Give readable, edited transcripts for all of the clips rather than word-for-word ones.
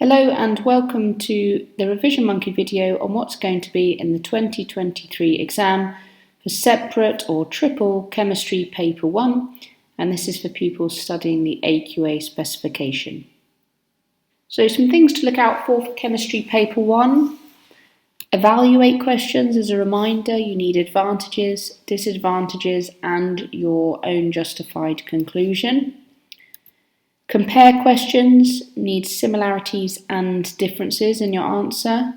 Hello and welcome to the Revision Monkey video on what's going to be in the 2023 exam for separate or triple chemistry paper 1, and this is for pupils studying the AQA specification. So some things to look out for chemistry paper 1. Evaluate questions. As a reminder, you need advantages, disadvantages and your own justified conclusion. Compare questions, need similarities and differences in your answer,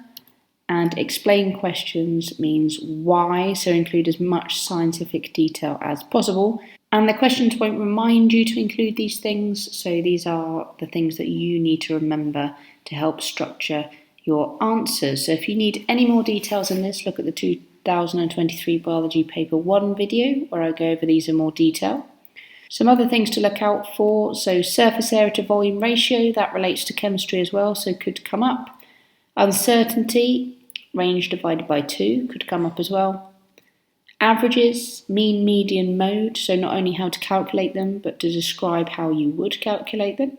and explain questions means why, so include as much scientific detail as possible. And the questions won't remind you to include these things, so these are the things that you need to remember to help structure your answers. So if you need any more details on this, look at the 2023 Biology Paper 1 video where I go over these in more detail. Some other things to look out for, so surface area to volume ratio, that relates to chemistry as well, so could come up. Uncertainty, range divided by 2, could come up as well. Averages, mean, median, mode, so not only how to calculate them, but to describe how you would calculate them.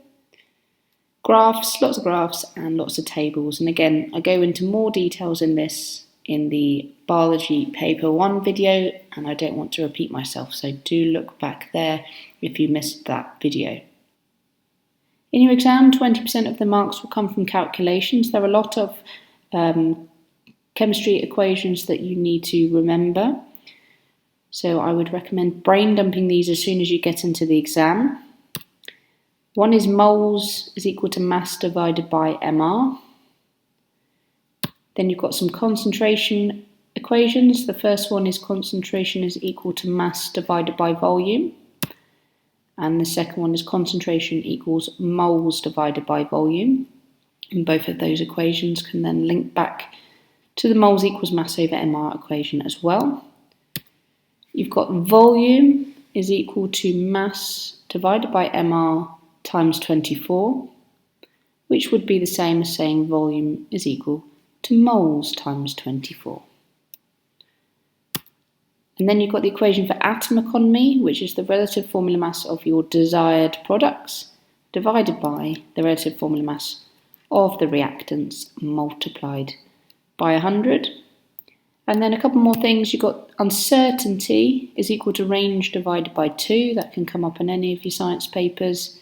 Graphs, lots of graphs and lots of tables, and again, I go into more details in this in the Biology Paper 1 video, and I don't want to repeat myself, so do look back there if you missed that video. In your exam, 20% of the marks will come from calculations. There are a lot of chemistry equations that you need to remember, so I would recommend brain dumping these as soon as you get into the exam. One is moles is equal to mass divided by mR. Then you've got some concentration equations. The first one is concentration is equal to mass divided by volume. And the second one is concentration equals moles divided by volume. And both of those equations can then link back to the moles equals mass over mR equation as well. You've got volume is equal to mass divided by mR times 24, which would be the same as saying volume is equal to moles times 24. And then you've got the equation for atom economy, which is the relative formula mass of your desired products divided by the relative formula mass of the reactants multiplied by 100. And then a couple more things. You've got uncertainty is equal to range divided by 2. That can come up in any of your science papers.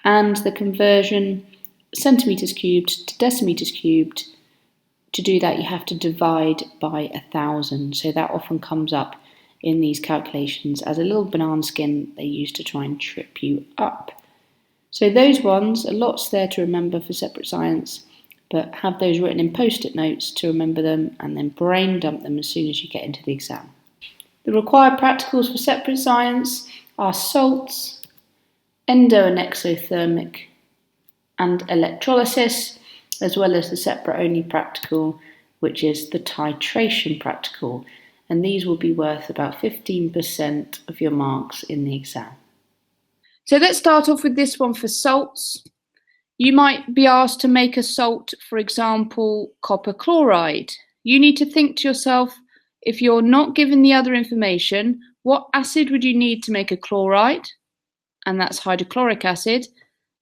And the conversion centimetres cubed to decimeters cubed. To do that, you have to divide by 1,000. So that often comes up in these calculations as a little banana skin they use to try and trip you up. So those ones, a lot's there to remember for separate science, but have those written in post-it notes to remember them and then brain dump them as soon as you get into the exam. The required practicals for separate science are salts, endo and exothermic, and electrolysis, as well as the separate only practical, which is the titration practical, and these will be worth about 15% of your marks in the exam. So let's start off with this one for salts. You might be asked to make a salt, for example, copper chloride. You need to think to yourself, if you're not given the other information, what acid would you need to make a chloride? And that's hydrochloric acid.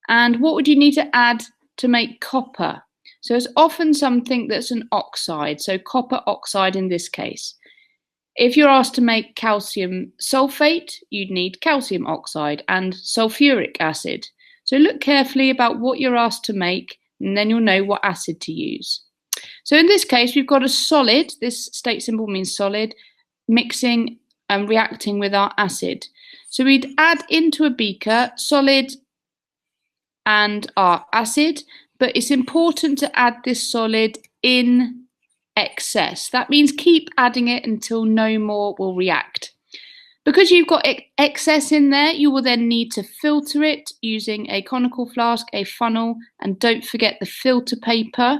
And what would you need to add to make copper? So it's often something that's an oxide, so copper oxide in this case. If you're asked to make calcium sulfate, you'd need calcium oxide and sulfuric acid. So look carefully about what you're asked to make, and then you'll know what acid to use. So in this case, we've got a solid, this state symbol means solid, mixing and reacting with our acid. So we'd add into a beaker solid and our acid, but it's important to add this solid in excess. That means keep adding it until no more will react. Because you've got excess in there, you will then need to filter it using a conical flask, a funnel, and don't forget the filter paper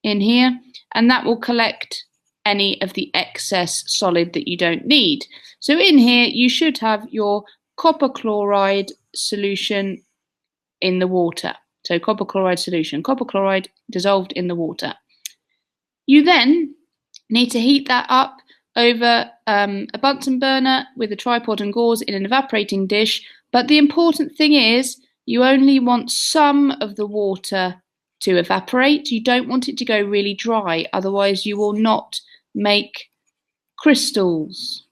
in here, and that will collect any of the excess solid that you don't need. So in here, you should have your copper chloride solution in the water. So copper chloride solution, copper chloride dissolved in the water. You then need to heat that up over a Bunsen burner with a tripod and gauze in an evaporating dish. But the important thing is you only want some of the water to evaporate. You don't want it to go really dry, otherwise you will not make crystals.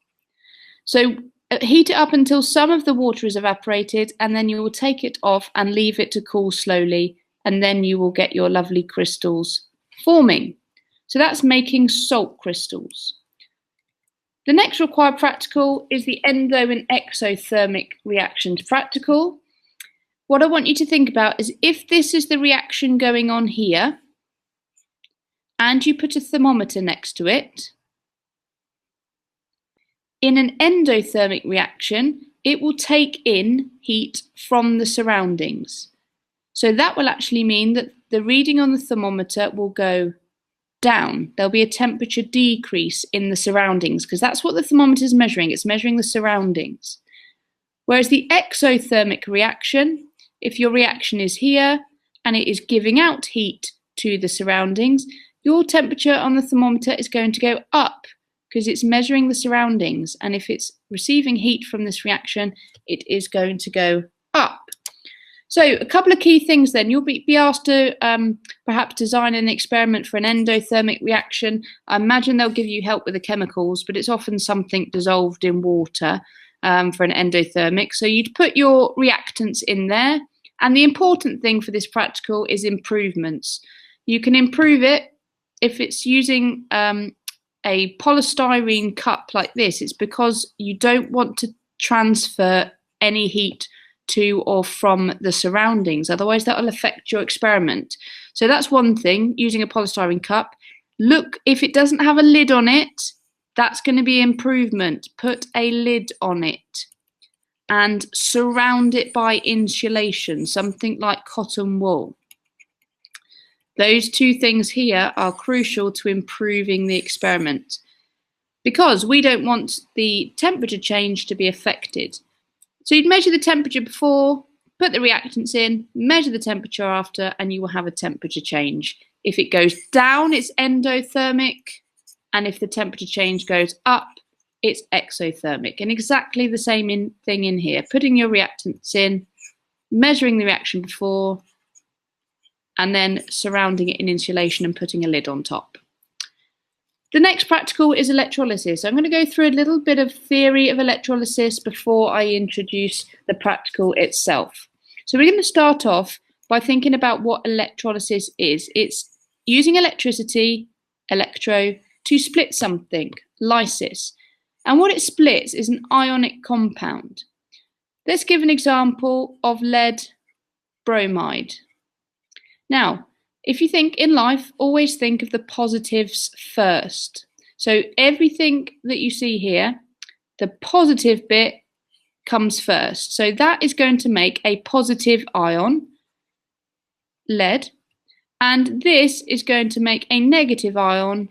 So heat it up until some of the water is evaporated, and then you will take it off and leave it to cool slowly, and then you will get your lovely crystals forming. So that's making salt crystals. The next required practical is the endo and exothermic reactions practical. What I want you to think about is if this is the reaction going on here, and you put a thermometer next to it, in an endothermic reaction, it will take in heat from the surroundings. So that will actually mean that the reading on the thermometer will go down. There'll be a temperature decrease in the surroundings because that's what the thermometer is measuring. It's measuring the surroundings. Whereas the exothermic reaction, if your reaction is here and it is giving out heat to the surroundings, your temperature on the thermometer is going to go up because it's measuring the surroundings, and if it's receiving heat from this reaction, it is going to go up. So a couple of key things then. You'll be asked to perhaps design an experiment for an endothermic reaction. I imagine they'll give you help with the chemicals, but it's often something dissolved in water for an endothermic. So you'd put your reactants in there, and the important thing for this practical is improvements. You can improve it if it's using a polystyrene cup like this. It's because you don't want to transfer any heat to or from the surroundings, otherwise that will affect your experiment. So that's one thing, using a polystyrene cup. Look, if it doesn't have a lid on it, that's going to be improvement. Put a lid on it and surround it by insulation, something like cotton wool. Those two things here are crucial to improving the experiment because we don't want the temperature change to be affected. So you'd measure the temperature before, put the reactants in, measure the temperature after, and you will have a temperature change. If it goes down, it's endothermic, and if the temperature change goes up, it's exothermic. And exactly the same thing in here, putting your reactants in, measuring the reaction before, and then surrounding it in insulation and putting a lid on top. The next practical is electrolysis. So I'm going to go through a little bit of theory of electrolysis before I introduce the practical itself. So we're going to start off by thinking about what electrolysis is. It's using electricity, electro, to split something, lysis. And what it splits is an ionic compound. Let's give an example of lead bromide. Now, if you think in life, always think of the positives first. So everything that you see here, the positive bit comes first. So that is going to make a positive ion, lead, and this is going to make a negative ion,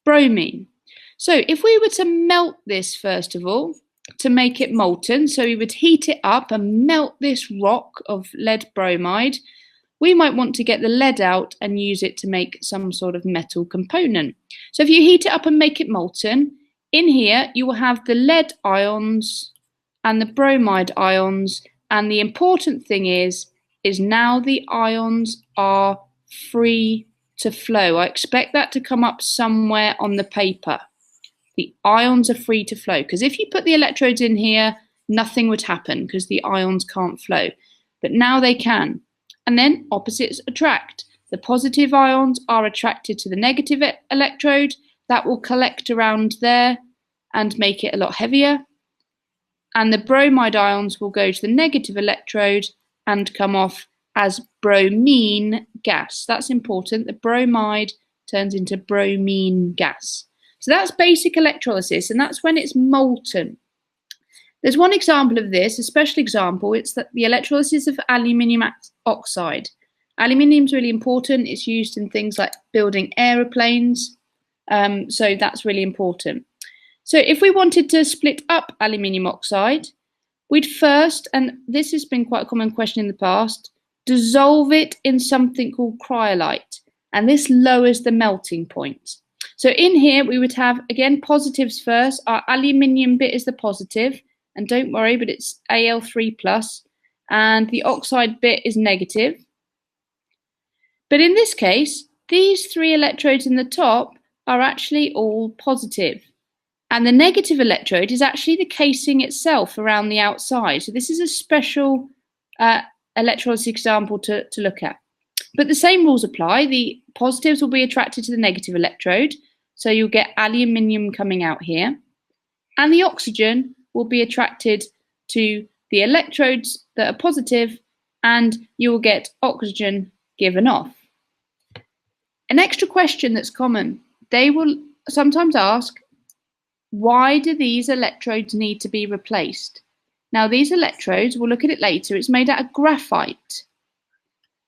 bromine. So if we were to melt this first of all, to make it molten, so we would heat it up and melt this rock of lead bromide, we might want to get the lead out and use it to make some sort of metal component. So if you heat it up and make it molten, in here you will have the lead ions and the bromide ions, and the important thing is now the ions are free to flow. I expect that to come up somewhere on the paper. The ions are free to flow, because if you put the electrodes in here, nothing would happen because the ions can't flow. But now they can. And then opposites attract. The positive ions are attracted to the negative electrode. That will collect around there and make it a lot heavier. And the bromide ions will go to the negative electrode and come off as bromine gas. That's important. The bromide turns into bromine gas. So that's basic electrolysis, and that's when it's molten. There's one example of this, a special example. It's that the electrolysis of aluminium oxide. Aluminium is really important. It's used in things like building aeroplanes. So that's really important. So if we wanted to split up aluminium oxide, we'd first, and this has been quite a common question in the past, dissolve it in something called cryolite. And this lowers the melting point. So in here, we would have, again, positives first. Our aluminium bit is the positive. And don't worry, but it's Al3+, and the oxide bit is negative. But in this case, these 3 electrodes in the top are actually all positive. And the negative electrode is actually the casing itself around the outside. So this is a special electrolysis example to look at. But the same rules apply. The positives will be attracted to the negative electrode. So you'll get aluminium coming out here. And the oxygen will be attracted to the electrodes that are positive, and you will get oxygen given off. An extra question that's common, they will sometimes ask, why do these electrodes need to be replaced? Now these electrodes, we'll look at it later, it's made out of graphite.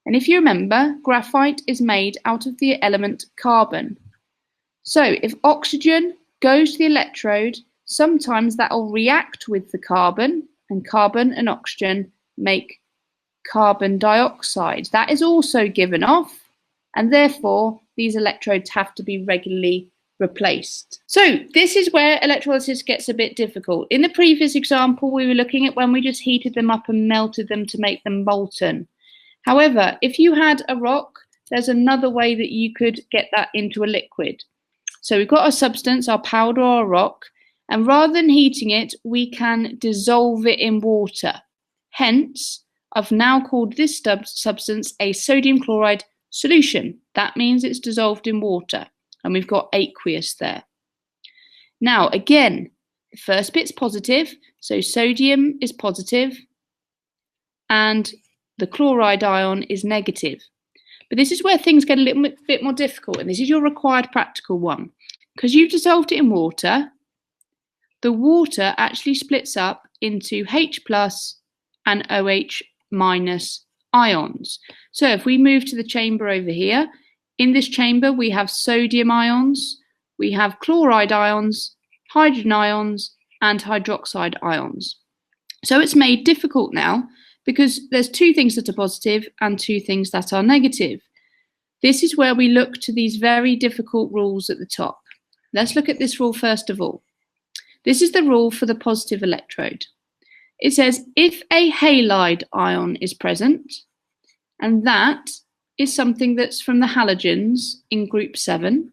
And if you remember, graphite is made out of the element carbon. So if oxygen goes to the electrode, sometimes that will react with the carbon, and carbon and oxygen make carbon dioxide. That is also given off, and therefore these electrodes have to be regularly replaced. So this is where electrolysis gets a bit difficult. In the previous example, we were looking at when we just heated them up and melted them to make them molten. However, if you had a rock, there's another way that you could get that into a liquid. So we've got a substance, our powder or a rock, and rather than heating it, we can dissolve it in water. Hence, I've now called this substance a sodium chloride solution. That means it's dissolved in water, and we've got aqueous there. Now, again, the first bit's positive, so sodium is positive, and the chloride ion is negative. But this is where things get a little bit more difficult, and this is your required practical one. Because you've dissolved it in water, the water actually splits up into H+ and OH- ions. So if we move to the chamber over here, in this chamber we have sodium ions, we have chloride ions, hydrogen ions, and hydroxide ions. So it's made difficult now because there's 2 things that are positive and 2 things that are negative. This is where we look to these very difficult rules at the top. Let's look at this rule first of all. This is the rule for the positive electrode. It says if a halide ion is present, and that is something that's from the halogens in group 7.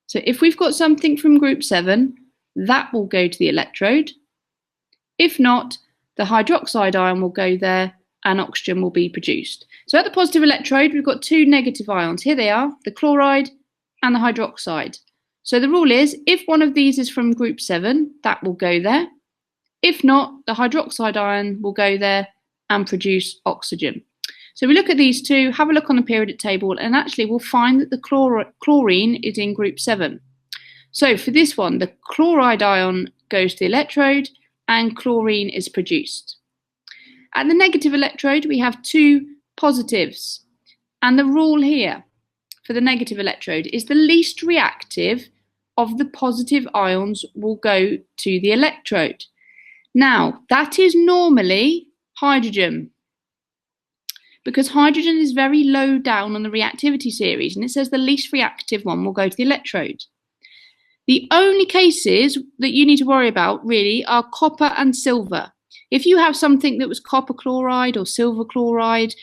So if we've got something from group 7, that will go to the electrode. If not, the hydroxide ion will go there and oxygen will be produced. So at the positive electrode, we've got 2 negative ions. Here they are, the chloride and the hydroxide. So the rule is, if one of these is from group 7, that will go there. If not, the hydroxide ion will go there and produce oxygen. So we look at these 2, have a look on the periodic table, and actually we'll find that the chlorine is in group 7. So for this one, the chloride ion goes to the electrode and chlorine is produced. At the negative electrode, we have 2 positives. And the rule here for the negative electrode is the least reactive of the positive ions will go to the electrode. Now, that is normally hydrogen, because hydrogen is very low down on the reactivity series, and it says the least reactive one will go to the electrode. The only cases that you need to worry about, really, are copper and silver. If you have something that was copper chloride or silver chloride,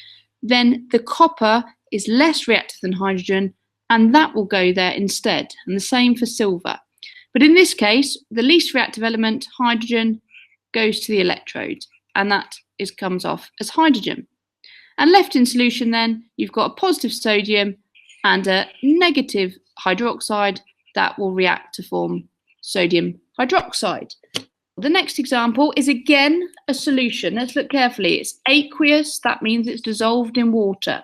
then the copper is less reactive than hydrogen, and that will go there instead, and the same for silver. But in this case, the least reactive element, hydrogen, goes to the electrode, and that comes off as hydrogen. And left in solution then, you've got a positive sodium and a negative hydroxide that will react to form sodium hydroxide. The next example is again a solution. Let's look carefully. It's aqueous, that means it's dissolved in water.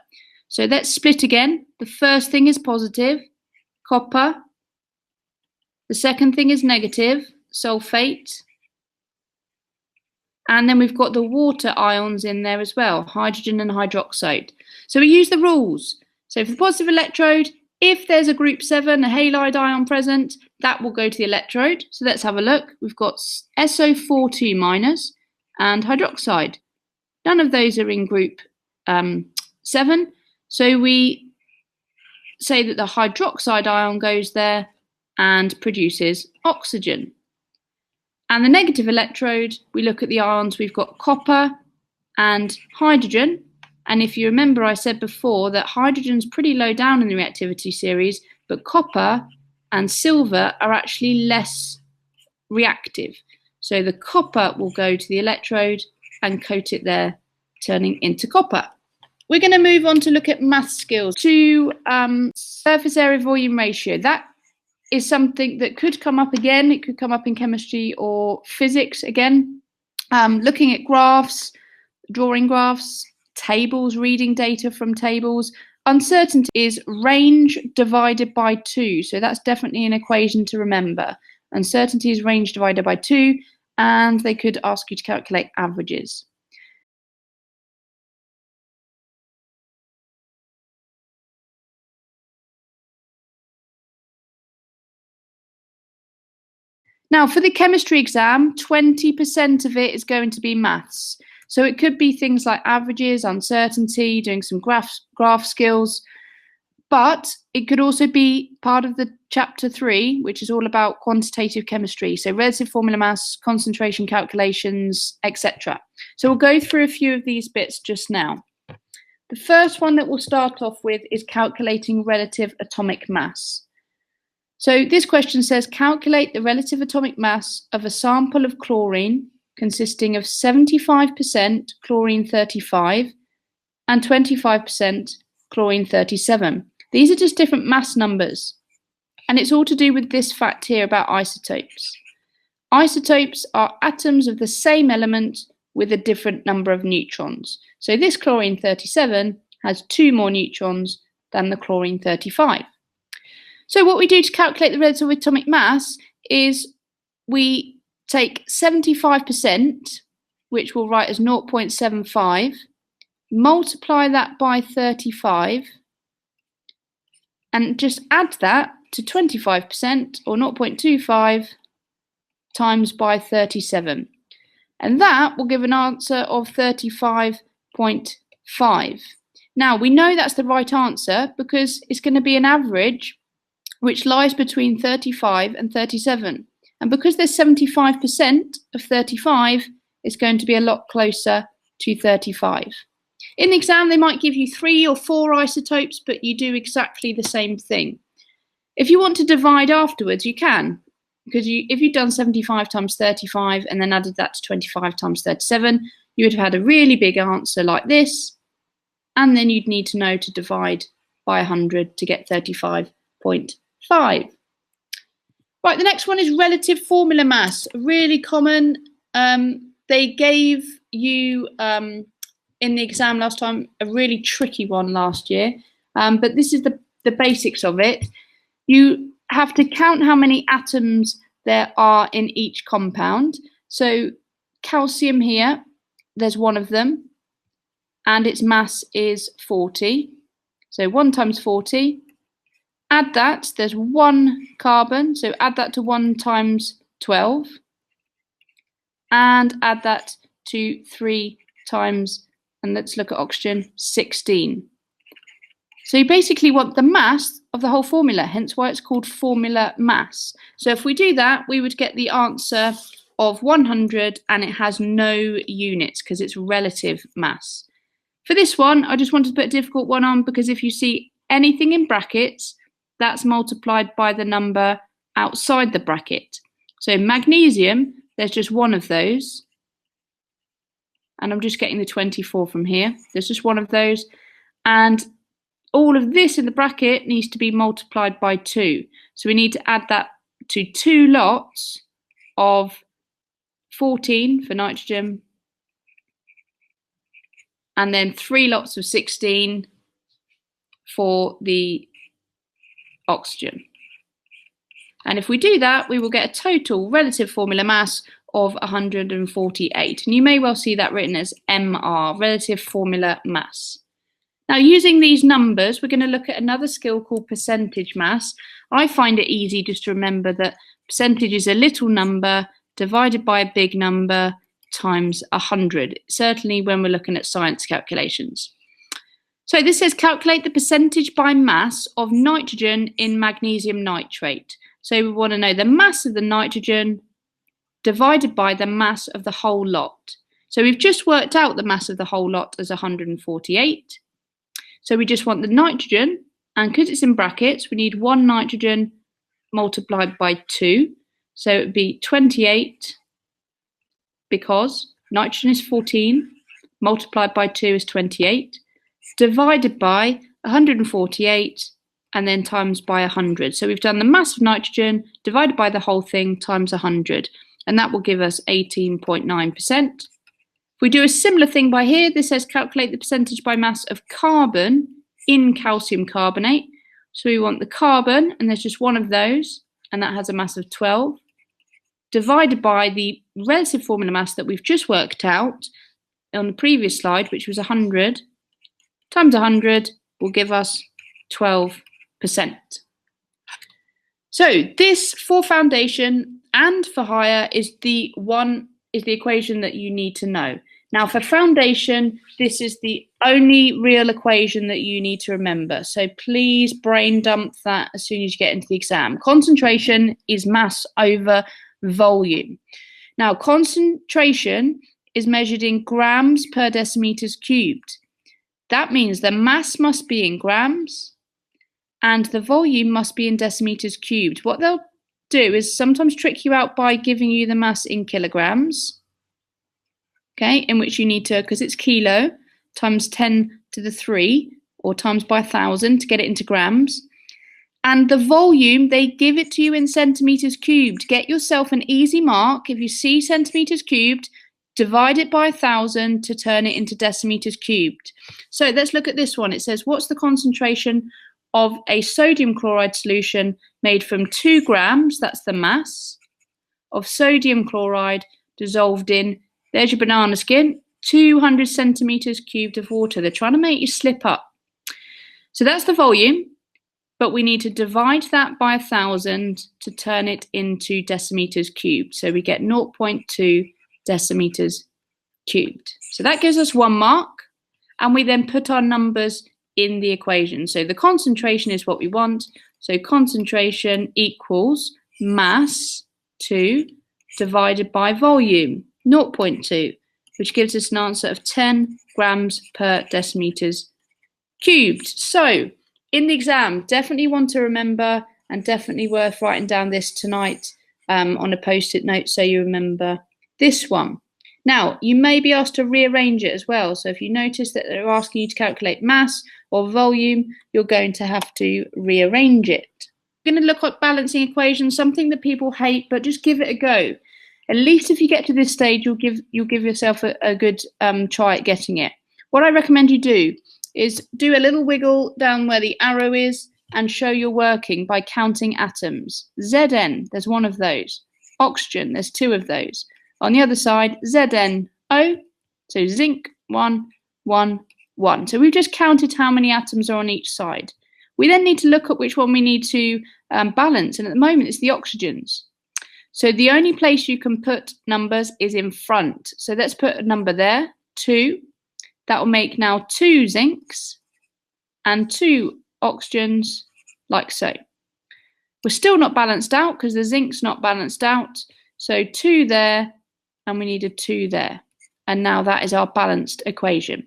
So let's split again. The first thing is positive, copper. The second thing is negative, sulfate. And then we've got the water ions in there as well, hydrogen and hydroxide. So we use the rules. So for the positive electrode, if there's a group 7, a halide ion present, that will go to the electrode. So let's have a look. We've got SO42- and hydroxide. None of those are in group 7. So we say that the hydroxide ion goes there and produces oxygen. And the negative electrode, we look at the ions, we've got copper and hydrogen. And if you remember, I said before that hydrogen's pretty low down in the reactivity series, but copper and silver are actually less reactive. So the copper will go to the electrode and coat it there, turning into copper. We're going to move on to look at math skills. To surface area volume ratio. That is something that could come up again. It could come up in chemistry or physics again. Looking at graphs, drawing graphs, tables, reading data from tables. Uncertainty is range divided by 2. So that's definitely an equation to remember. Uncertainty is range divided by 2, and they could ask you to calculate averages. Now, for the chemistry exam, 20% of it is going to be maths. So it could be things like averages, uncertainty, doing some graph skills, but it could also be part of the chapter 3, which is all about quantitative chemistry. So relative formula mass, concentration calculations, etc. So we'll go through a few of these bits just now. The first one that we'll start off with is calculating relative atomic mass. So this question says, calculate the relative atomic mass of a sample of chlorine consisting of 75% chlorine 35 and 25% chlorine 37. These are just different mass numbers. And it's all to do with this fact here about isotopes. Isotopes are atoms of the same element with a different number of neutrons. So this chlorine 37 has 2 more neutrons than the chlorine 35. So what we do to calculate the relative atomic mass is we take 75%, which we'll write as 0.75, multiply that by 35, and just add that to 25%, or 0.25, times by 37. And that will give an answer of 35.5. Now, we know that's the right answer because it's going to be an average which lies between 35 and 37. And because there's 75% of 35, it's going to be a lot closer to 35. In the exam, they might give you 3 or 4 isotopes, but you do exactly the same thing. If you want to divide afterwards, you can, because if you'd done 75 times 35 and then added that to 25 times 37, you would have had a really big answer like this, and then you'd need to know to divide by 100 to get 35.5. Right, the next one is relative formula mass. Really common. They gave you in the exam last time a really tricky one last year, but this is the basics of it. You have to count how many atoms there are in each compound. So calcium here, there's 1 of them, and its mass is 40. So 1 times 40. Add that, there's 1 carbon, so add that to 1 times 12. And add that to 3 times, and let's look at oxygen, 16. So you basically want the mass of the whole formula, hence why it's called formula mass. So if we do that, we would get the answer of 100, and it has no units because it's relative mass. For this one, I just wanted to put a difficult one on because if you see anything in brackets, that's multiplied by the number outside the bracket. So magnesium, there's just 1 of those. And I'm just getting the 24 from here. There's just 1 of those. And all of this in the bracket needs to be multiplied by 2. So we need to add that to 2 lots of 14 for nitrogen. And then 3 lots of 16 for the oxygen. And if we do that, we will get a total relative formula mass of 148. And you may well see that written as MR, relative formula mass. Now, using these numbers, we're going to look at another skill called percentage mass. I find it easy just to remember that percentage is a little number divided by a big number times 100, certainly when we're looking at science calculations. So this says calculate the percentage by mass of nitrogen in magnesium nitrate. So we want to know the mass of the nitrogen divided by the mass of the whole lot. So we've just worked out the mass of the whole lot as 148. So we just want the nitrogen, and because it's in brackets, we need 1 nitrogen multiplied by 2. So it would be 28, because nitrogen is 14, multiplied by 2 is 28, divided by 148, and then times by 100. So we've done the mass of nitrogen divided by the whole thing times 100, and that will give us 18.9%. If we do a similar thing by here, this says calculate the percentage by mass of carbon in calcium carbonate. So we want the carbon, and there's just one of those, and that has a mass of 12, divided by the relative formula mass that we've just worked out on the previous slide, which was 100, times 100 will give us 12%. So this for foundation and for higher is the equation that you need to know. Now for foundation, this is the only real equation that you need to remember. So please brain dump that as soon as you get into the exam. Concentration is mass over volume. Now concentration is measured in grams per decimeters cubed. That means the mass must be in grams and the volume must be in decimeters cubed. What they'll do is sometimes trick you out by giving you the mass in kilograms, okay, in which you need to, because it's kilo, times 10 to the 3, or times by 1,000 to get it into grams. And the volume, they give it to you in centimeters cubed. Get yourself an easy mark. If you see centimeters cubed, divide it by 1,000 to turn it into decimeters cubed. So let's look at this one. It says, what's the concentration of a sodium chloride solution made from 2 grams, that's the mass, of sodium chloride dissolved in, there's your banana skin, 200 centimeters cubed of water. They're trying to make you slip up. So that's the volume, but we need to divide that by 1,000 to turn it into decimeters cubed. So we get 0.2 decimeters cubed. So that gives us 1 mark, and we then put our numbers in the equation. So the concentration is what we want. So concentration equals mass 2 divided by volume 0.2, which gives us an answer of 10 grams per decimeters cubed. So in the exam, definitely want to remember, and definitely worth writing down this tonight on a post-it note so you remember this one. Now, you may be asked to rearrange it as well. So if you notice that they're asking you to calculate mass or volume, you're going to have to rearrange it. We're going to look at balancing equations, something that people hate, but just give it a go. At least if you get to this stage, you'll give yourself a good try at getting it. What I recommend you do is do a little wiggle down where the arrow is and show you're working by counting atoms. Zn, there's 1 of those. Oxygen, there's 2 of those. On the other side, ZnO, so zinc, 1, 1, 1. So we've just counted how many atoms are on each side. We then need to look at which one we need to balance, and at the moment it's the oxygens. So the only place you can put numbers is in front. So let's put a number there, 2. That will make now 2 zincs and 2 oxygens, like so. We're still not balanced out because the zinc's not balanced out. So 2 there, and we need a 2 there. And now that is our balanced equation.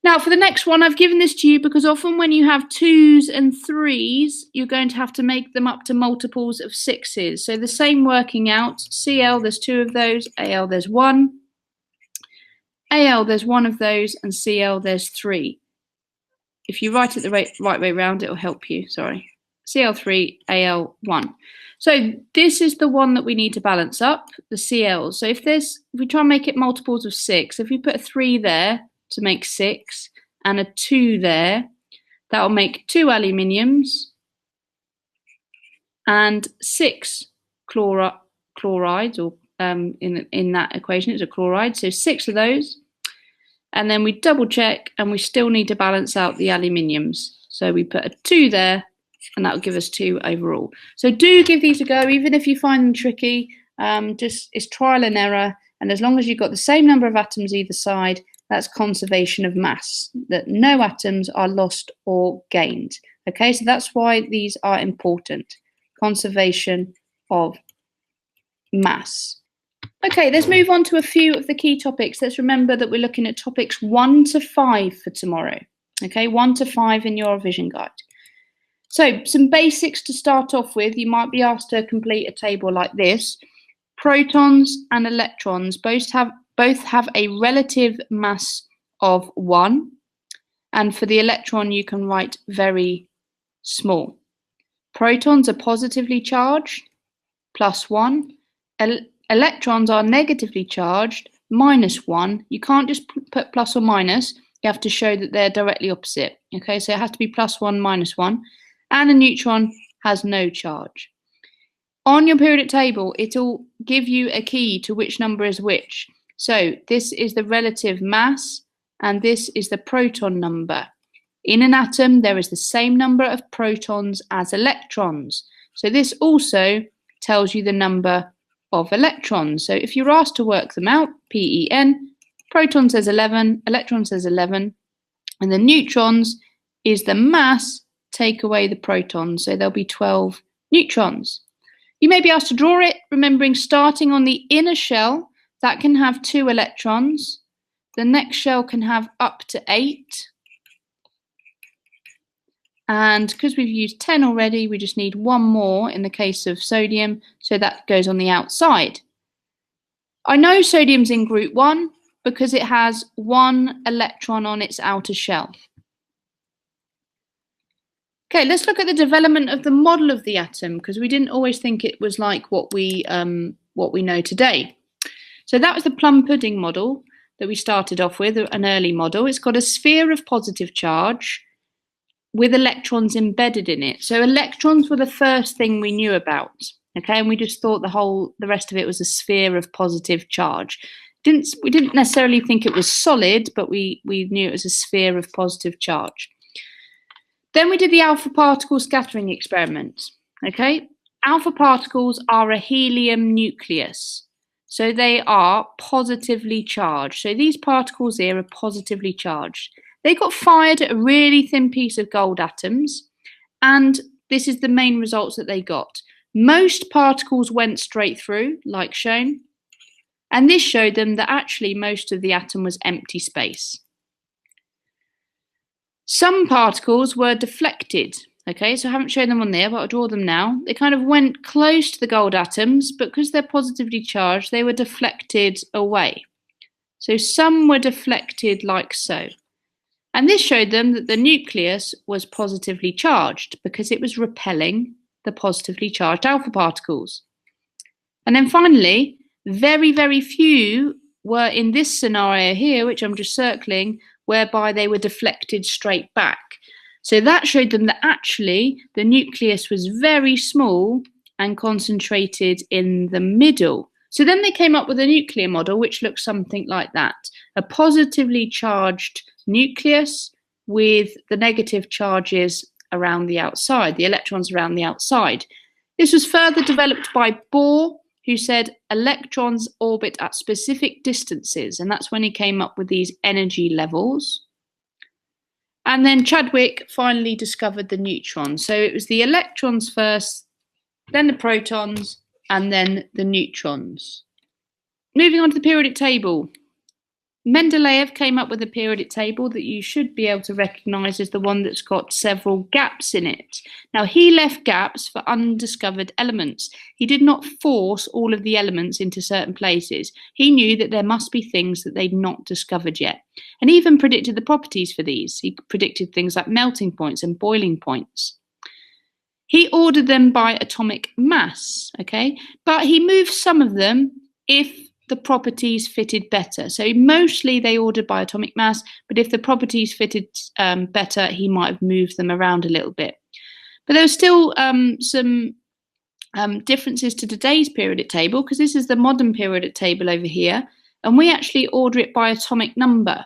Now for the next one, I've given this to you because often when you have 2s and 3s, you're going to have to make them up to multiples of 6s. So the same working out, Cl, there's 2 of those, Al, there's 1. Al, there's 1 of those, and Cl, there's 3. If you write it the right way around, it will help you, sorry. Cl3, Al1. So this is the one that we need to balance up, the Cl. So if we try and make it multiples of 6, if we put a 3 there to make 6 and a 2 there, that will make 2 aluminiums and 6 chlorides, or in that equation it's a chloride, so 6 of those. And then we double check and we still need to balance out the aluminiums. So we put a 2 there, and that will give us 2 overall. So do give these a go, even if you find them tricky. Just it's trial and error, and as long as you've got the same number of atoms either side, that's conservation of mass, that no atoms are lost or gained. Okay, so that's why these are important. Conservation of mass. Okay, let's move on to a few of the key topics. Let's remember that we're looking at topics 1 to 5 for tomorrow. Okay, 1 to 5 in your revision guide. So, some basics to start off with. You might be asked to complete a table like this. Protons and electrons both have a relative mass of 1. And for the electron, you can write very small. Protons are positively charged, +1. Electrons are negatively charged, -1. You can't just put plus or minus. You have to show that they're directly opposite. Okay, so it has to be +1, -1. And a neutron has no charge. On your periodic table, it'll give you a key to which number is which. So this is the relative mass, and this is the proton number. In an atom, there is the same number of protons as electrons. So this also tells you the number of electrons. So if you're asked to work them out, PEN, proton says 11, electron says 11, and the neutrons is the mass, take away the protons, so there'll be 12 neutrons. You may be asked to draw it, remembering starting on the inner shell, that can have 2 electrons. The next shell can have up to 8. And because we've used 10 already, we just need 1 more in the case of sodium, so that goes on the outside. I know sodium's in group 1 because it has 1 electron on its outer shell. Okay, let's look at the development of the model of the atom, because we didn't always think it was like what we know today. So that was the plum pudding model that we started off with, an early model. It's got a sphere of positive charge with electrons embedded in it. So electrons were the first thing we knew about. Okay, and we just thought the rest of it was a sphere of positive charge. We didn't necessarily think it was solid, but we knew it was a sphere of positive charge. Then we did the alpha particle scattering experiment. Okay, alpha particles are a helium nucleus, so they are positively charged. So these particles here are positively charged. They got fired at a really thin piece of gold atoms, and this is the main results that they got. Most particles went straight through, like shown, and this showed them that actually most of the atom was empty space. Some particles were deflected. Okay, so I haven't shown them on there, but I'll draw them now. They kind of went close to the gold atoms, but because they're positively charged, they were deflected away. So some were deflected like so. And this showed them that the nucleus was positively charged because it was repelling the positively charged alpha particles. And then finally, very, very few were in this scenario here, which I'm just circling, whereby they were deflected straight back. So that showed them that actually the nucleus was very small and concentrated in the middle. So then they came up with a nuclear model which looks something like that. A positively charged nucleus with the negative charges around the outside, the electrons around the outside. This was further developed by Bohr, who said electrons orbit at specific distances, and that's when he came up with these energy levels. And then Chadwick finally discovered the neutrons. So it was the electrons first, then the protons, and then the neutrons. Moving on to the periodic table. Mendeleev came up with a periodic table that you should be able to recognise as the one that's got several gaps in it. Now, he left gaps for undiscovered elements. He did not force all of the elements into certain places. He knew that there must be things that they'd not discovered yet, and even predicted the properties for these. He predicted things like melting points and boiling points. He ordered them by atomic mass, okay? But he moved some of them if the properties fitted better. So mostly they ordered by atomic mass, but if the properties fitted better, he might have moved them around a little bit. But there were still some differences to today's periodic table, because this is the modern periodic table over here, and we actually order it by atomic number.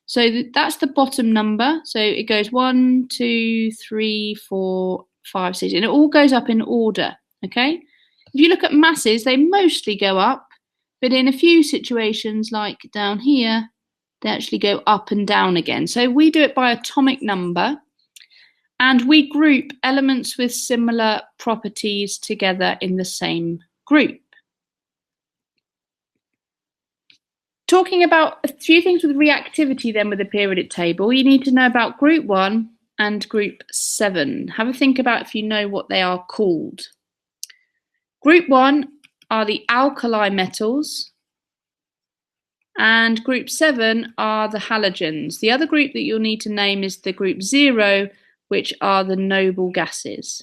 So that's the bottom number. So it goes 1, 2, 3, 4, 5, 6, and it all goes up in order, okay? If you look at masses, they mostly go up, but in a few situations, like down here, they actually go up and down again. So we do it by atomic number, and we group elements with similar properties together in the same group. talking about a few things with reactivity then with the periodic table, you need to know about group 1 and group 7. Have a think about if you know what they are called. Group 1 are the alkali metals, and group 7 are the halogens. The other group that you'll need to name is the group 0, which are the noble gases,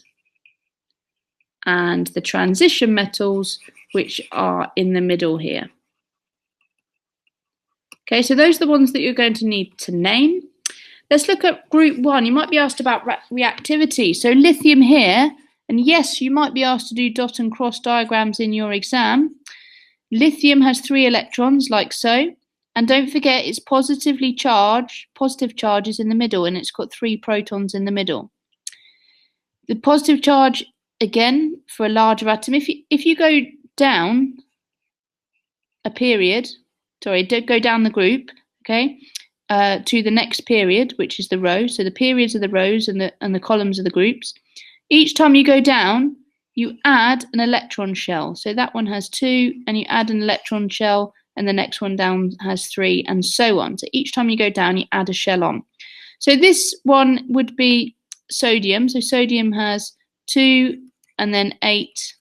and the transition metals, which are in the middle here. Okay, so those are the ones that you're going to need to name. Let's look at group 1. You might be asked about reactivity. So lithium here, and yes, you might be asked to do dot and cross diagrams in your exam. Lithium has 3 electrons, like so. And don't forget, it's positively charged, positive charge is in the middle, and it's got 3 protons in the middle. The positive charge, again, for a larger atom, if you go down a period, don't go down the group, okay, to the next period, which is the row. So the periods are the rows and the columns are the groups. Each time you go down, you add an electron shell. So that one has 2, and you add an electron shell, and the next one down has 3, and so on. So each time you go down, you add a shell on. So this one would be sodium. So sodium has 2, and then 8,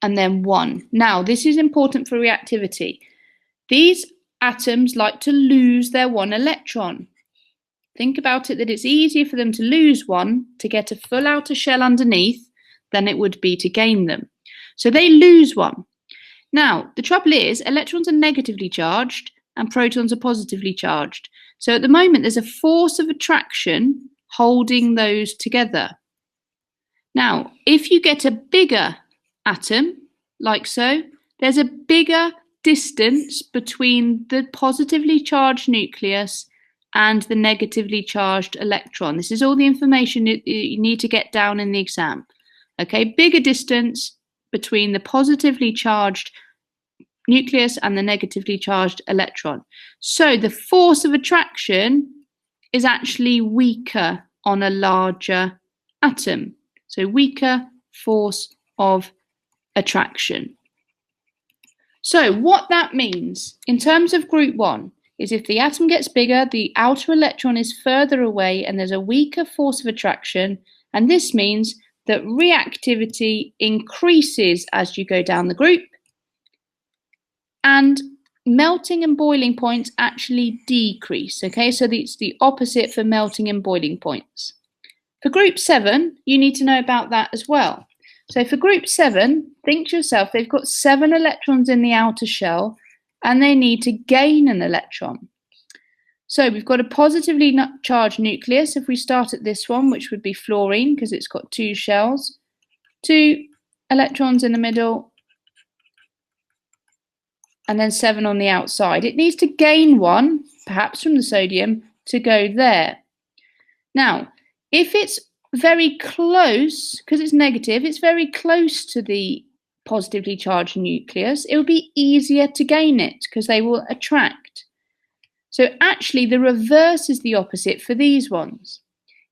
and then 1. Now, this is important for reactivity. These atoms like to lose their 1 electron. Think about it, that it's easier for them to lose 1 to get a full outer shell underneath than it would be to gain them. So they lose 1. Now, the trouble is, electrons are negatively charged and protons are positively charged. So at the moment, there's a force of attraction holding those together. Now, if you get a bigger atom, like so, there's a bigger distance between the positively charged nucleus and the negatively charged electron. This is all the information you need to get down in the exam. Okay, bigger distance between the positively charged nucleus and the negatively charged electron. So the force of attraction is actually weaker on a larger atom. So weaker force of attraction. So what that means in terms of group 1 is if the atom gets bigger, the outer electron is further away and there's a weaker force of attraction, and this means that reactivity increases as you go down the group, and melting and boiling points actually decrease. Okay, so it's the opposite for melting and boiling points. For group 7, you need to know about that as well. So for group 7, think to yourself, they've got 7 electrons in the outer shell and they need to gain an electron. So we've got a positively charged nucleus. If we start at this one, which would be fluorine because it's got 2 shells, 2 electrons in the middle, and then 7 on the outside. It needs to gain 1, perhaps from the sodium, to go there. Now, if it's very close, because it's negative, it's very close to the positively charged nucleus, it will be easier to gain it because they will attract. So actually the reverse is the opposite for these ones.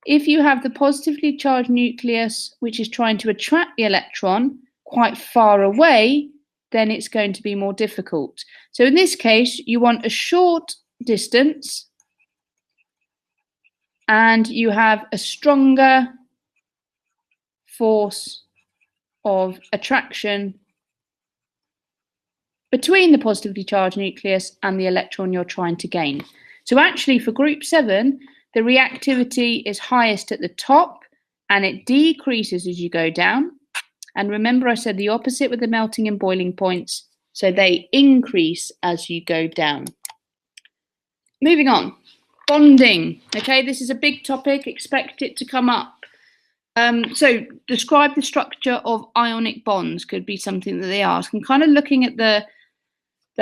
If you have the positively charged nucleus which is trying to attract the electron quite far away, then it's going to be more difficult. So in this case, you want a short distance and you have a stronger force of attraction between the positively charged nucleus and the electron you're trying to gain. So actually for group 7, the reactivity is highest at the top and it decreases as you go down. And remember I said the opposite with the melting and boiling points, so they increase as you go down. Moving on, bonding. Okay, this is a big topic, expect it to come up. So describe the structure of ionic bonds could be something that they ask. And kind of looking at the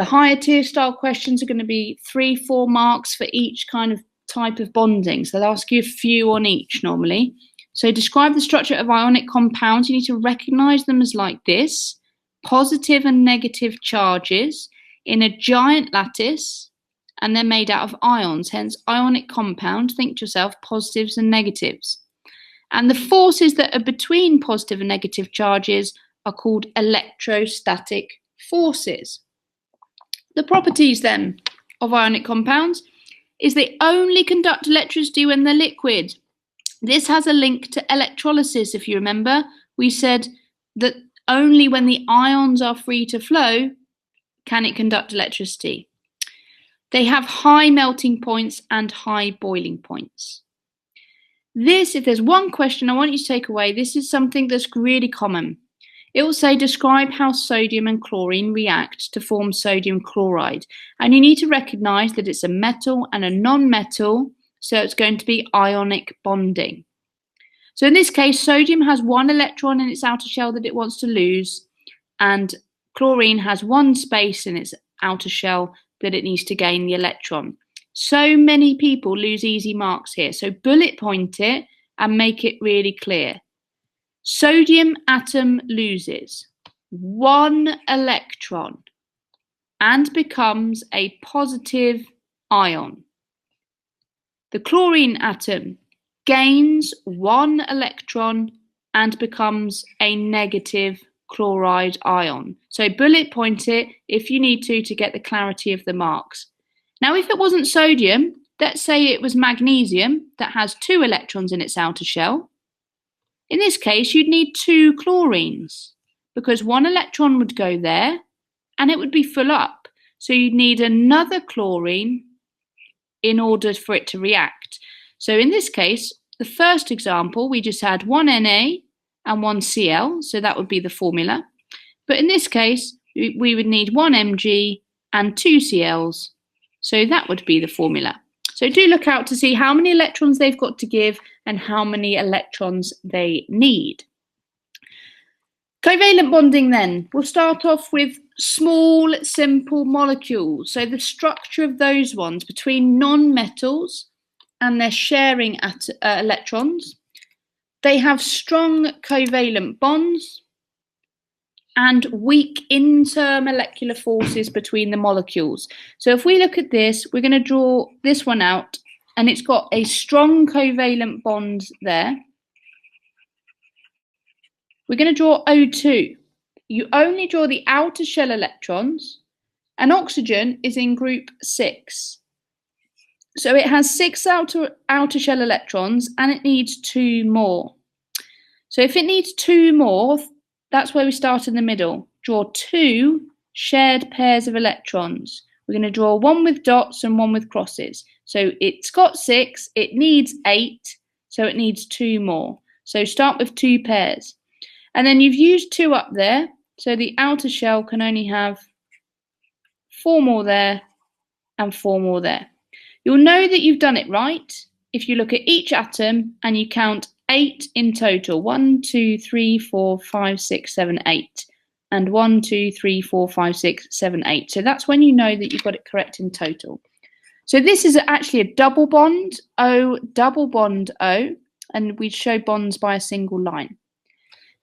higher tier style questions are going to be 3-4 marks for each kind of type of bonding. So they'll ask you a few on each normally. So describe the structure of ionic compounds. You need to recognize them as like this: positive and negative charges in a giant lattice, and they're made out of ions, hence ionic compound. Think to yourself, positives and negatives. And the forces that are between positive and negative charges are called electrostatic forces. The properties then of ionic compounds is they only conduct electricity when they're liquid. This has a link to electrolysis, if you remember. We said that only when the ions are free to flow can it conduct electricity. They have high melting points and high boiling points. This, if there's one question I want you to take away, this is something that's really common. It will say, describe how sodium and chlorine react to form sodium chloride. And you need to recognise that it's a metal and a non-metal, so it's going to be ionic bonding. So in this case, sodium has one electron in its outer shell that it wants to lose, and chlorine has one space in its outer shell that it needs to gain the electron. So many people lose easy marks here, so bullet point it and make it really clear. Sodium atom loses one electron and becomes a positive ion. The chlorine atom gains one electron and becomes a negative chloride ion. So bullet point it if you need to get the clarity of the marks. Now, if it wasn't sodium, let's say it was magnesium that has two electrons in its outer shell. In this case, you'd need two chlorines because one electron would go there and it would be full up. So you'd need another chlorine in order for it to react. So in this case, the first example, we just had one Na and one Cl, so that would be the formula. But in this case, we would need one Mg and two Cls, so that would be the formula. So do look out to see how many electrons they've got to give and how many electrons they need. Covalent bonding then. We'll start off with small, simple molecules. So the structure of those ones between non-metals and they're sharing electrons. They have strong covalent bonds and weak intermolecular forces between the molecules. So if we look at this, we're going to draw this one out, and it's got a strong covalent bond there. We're going to draw O2. You only draw the outer shell electrons, and oxygen is in group 6. So it has 6 outer shell electrons, and it needs 2 more. So if it needs 2 more, that's where we start in the middle. Draw 2 shared pairs of electrons. We're going to draw one with dots and one with crosses. So it's got 6, it needs 8, so it needs 2 more. So start with 2 pairs. And then you've used 2 up there, so the outer shell can only have 4 more there and 4 more there. You'll know that you've done it right if you look at each atom and you count 8 in total. 1, 2, 3, 4, 5, 6, 7, 8. And 1, 2, 3, 4, 5, 6, 7, 8. So that's when you know that you've got it correct in total. So this is actually a double bond, O, double bond O, and we show bonds by a single line.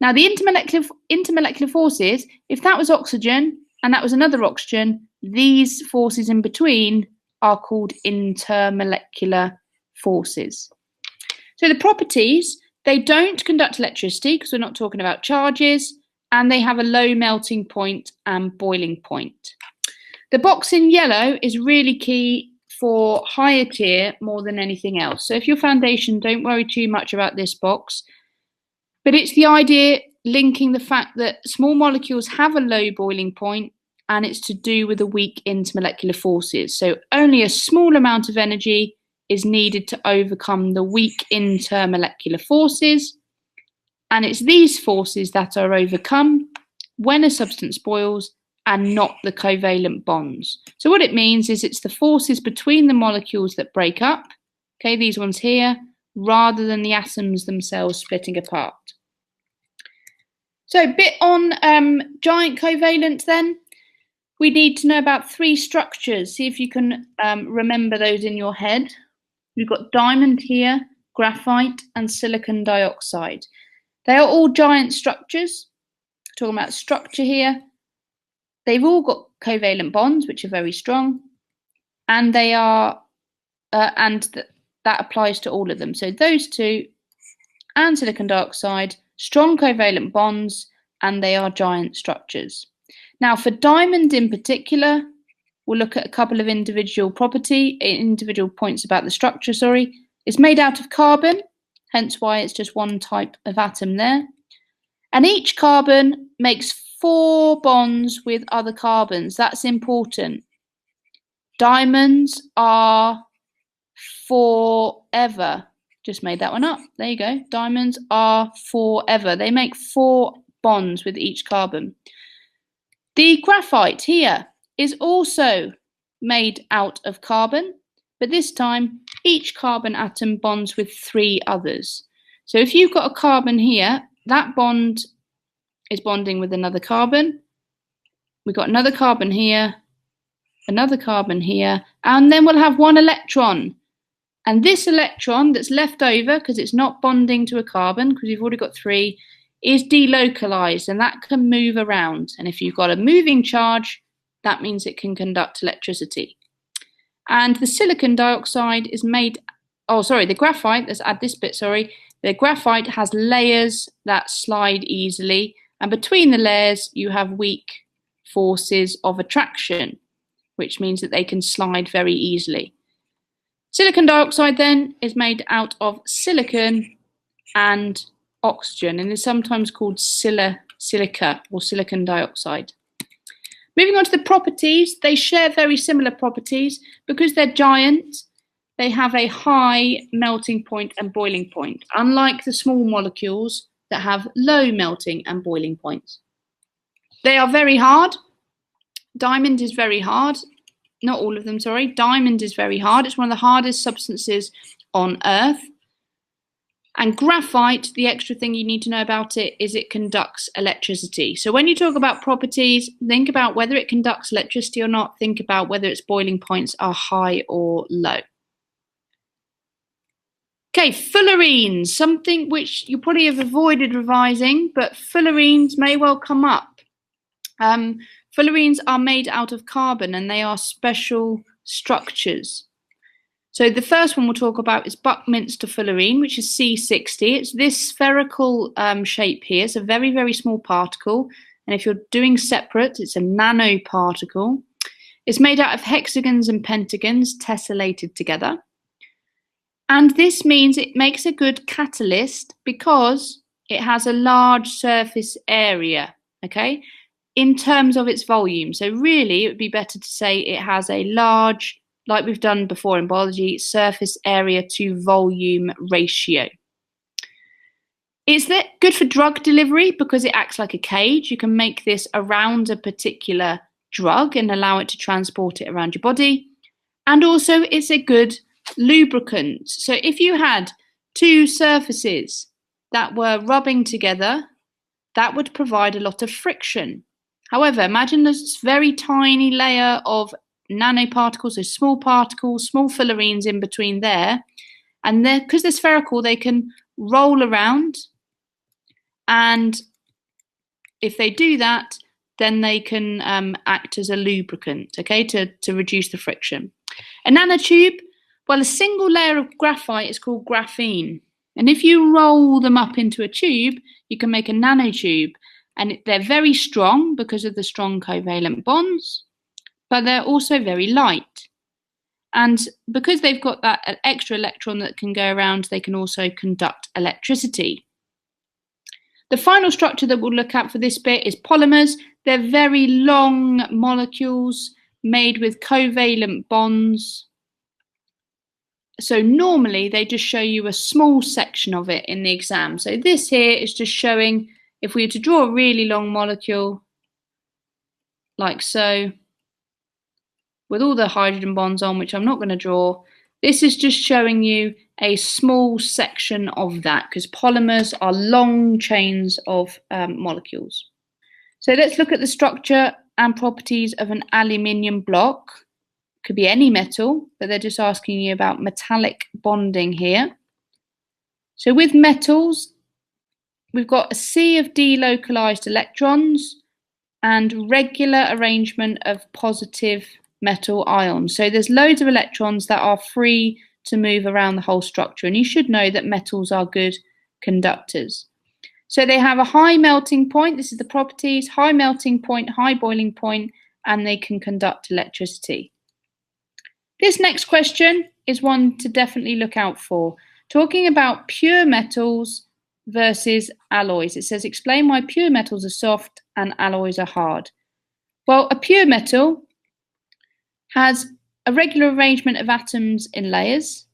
Now the intermolecular forces, if that was oxygen and that was another oxygen, these forces in between are called intermolecular forces. So the properties, they don't conduct electricity because we're not talking about charges, and they have a low melting point and boiling point. The box in yellow is really key for higher tier more than anything else. So if you're foundation, don't worry too much about this box. But it's the idea linking the fact that small molecules have a low boiling point, and it's to do with the weak intermolecular forces. So only a small amount of energy is needed to overcome the weak intermolecular forces, and it's these forces that are overcome when a substance boils and not the covalent bonds. So what it means is it's the forces between the molecules that break up, okay, these ones here, rather than the atoms themselves splitting apart. So a bit on giant covalent then. We need to know about 3 structures. See if you can remember those in your head. We've got diamond here, graphite, and silicon dioxide. They are all giant structures. Talking about structure here. They've all got covalent bonds, which are very strong, and they are, that applies to all of them. So those 2 and silicon dioxide, strong covalent bonds, and they are giant structures. Now for diamond in particular, we'll look at a couple of individual points about the structure, sorry. It's made out of carbon, hence why it's just one type of atom there. And each carbon makes 4 bonds with other carbons. That's important. Diamonds are forever. Just made that one up. There you go. Diamonds are forever. They make 4 bonds with each carbon. The graphite here is also made out of carbon, but this time each carbon atom bonds with 3 others. So if you've got a carbon here, that bond is bonding with another carbon. We've got another carbon here, another carbon here, and then we'll have 1 electron. And this electron that's left over, because it's not bonding to a carbon, because you've already got 3, is delocalized, and that can move around. And if you've got a moving charge, that means it can conduct electricity. And the silicon dioxide is made, the graphite, let's add this bit, sorry. The graphite has layers that slide easily, and between the layers you have weak forces of attraction, which means that they can slide very easily. Silicon dioxide then is made out of silicon and oxygen, and is sometimes called silica or silicon dioxide. Moving on to the properties, they share very similar properties. Because they're giant, they have a high melting point and boiling point, unlike the small molecules that have low melting and boiling points. They are very hard. Diamond is very hard. Not all of them, sorry. Diamond is very hard. It's one of the hardest substances on Earth. And graphite, the extra thing you need to know about it is it conducts electricity. So when you talk about properties, think about whether it conducts electricity or not. Think about whether its boiling points are high or low. Okay, fullerenes, something which you probably have avoided revising, but fullerenes may well come up. Fullerenes are made out of carbon, and they are special structures. So the first one we'll talk about is Buckminster fullerene, which is C60. It's this spherical shape here. It's a very, very small particle. And if you're doing separate, it's a nanoparticle. It's made out of hexagons and pentagons tessellated together. And this means it makes a good catalyst because it has a large surface area, okay, in terms of its volume. So really, it would be better to say it has a large, like we've done before in biology, surface area to volume ratio. Is that good for drug delivery because it acts like a cage? You can make this around a particular drug and allow it to transport it around your body. And also it's a good lubricant. So if you had 2 surfaces that were rubbing together, that would provide a lot of friction. However, imagine this very tiny layer of nanoparticles, so small particles, small fullerenes in between there, and because they're spherical, they can roll around, and if they do that, then they can act as a lubricant, okay, to reduce the friction. A nanotube, well, a single layer of graphite is called graphene, and if you roll them up into a tube, you can make a nanotube, and they're very strong because of the strong covalent bonds, but they're also very light. And because they've got that extra electron that can go around, they can also conduct electricity. The final structure that we'll look at for this bit is polymers. They're very long molecules made with covalent bonds. So normally they just show you a small section of it in the exam. So this here is just showing, if we were to draw a really long molecule, like so, with all the hydrogen bonds on, which I'm not going to draw, this is just showing you a small section of that, because polymers are long chains of molecules. So let's look at the structure and properties of an aluminium block. Could be any metal, but they're just asking you about metallic bonding here. So with metals, we've got a sea of delocalized electrons and regular arrangement of positive metal ions. So there's loads of electrons that are free to move around the whole structure, and you should know that metals are good conductors. So they have a high melting point, this is the properties, high melting point, high boiling point, and they can conduct electricity. This next question is one to definitely look out for. Talking about pure metals versus alloys. It says, explain why pure metals are soft and alloys are hard. Well, a pure metal has a regular arrangement of atoms in layers,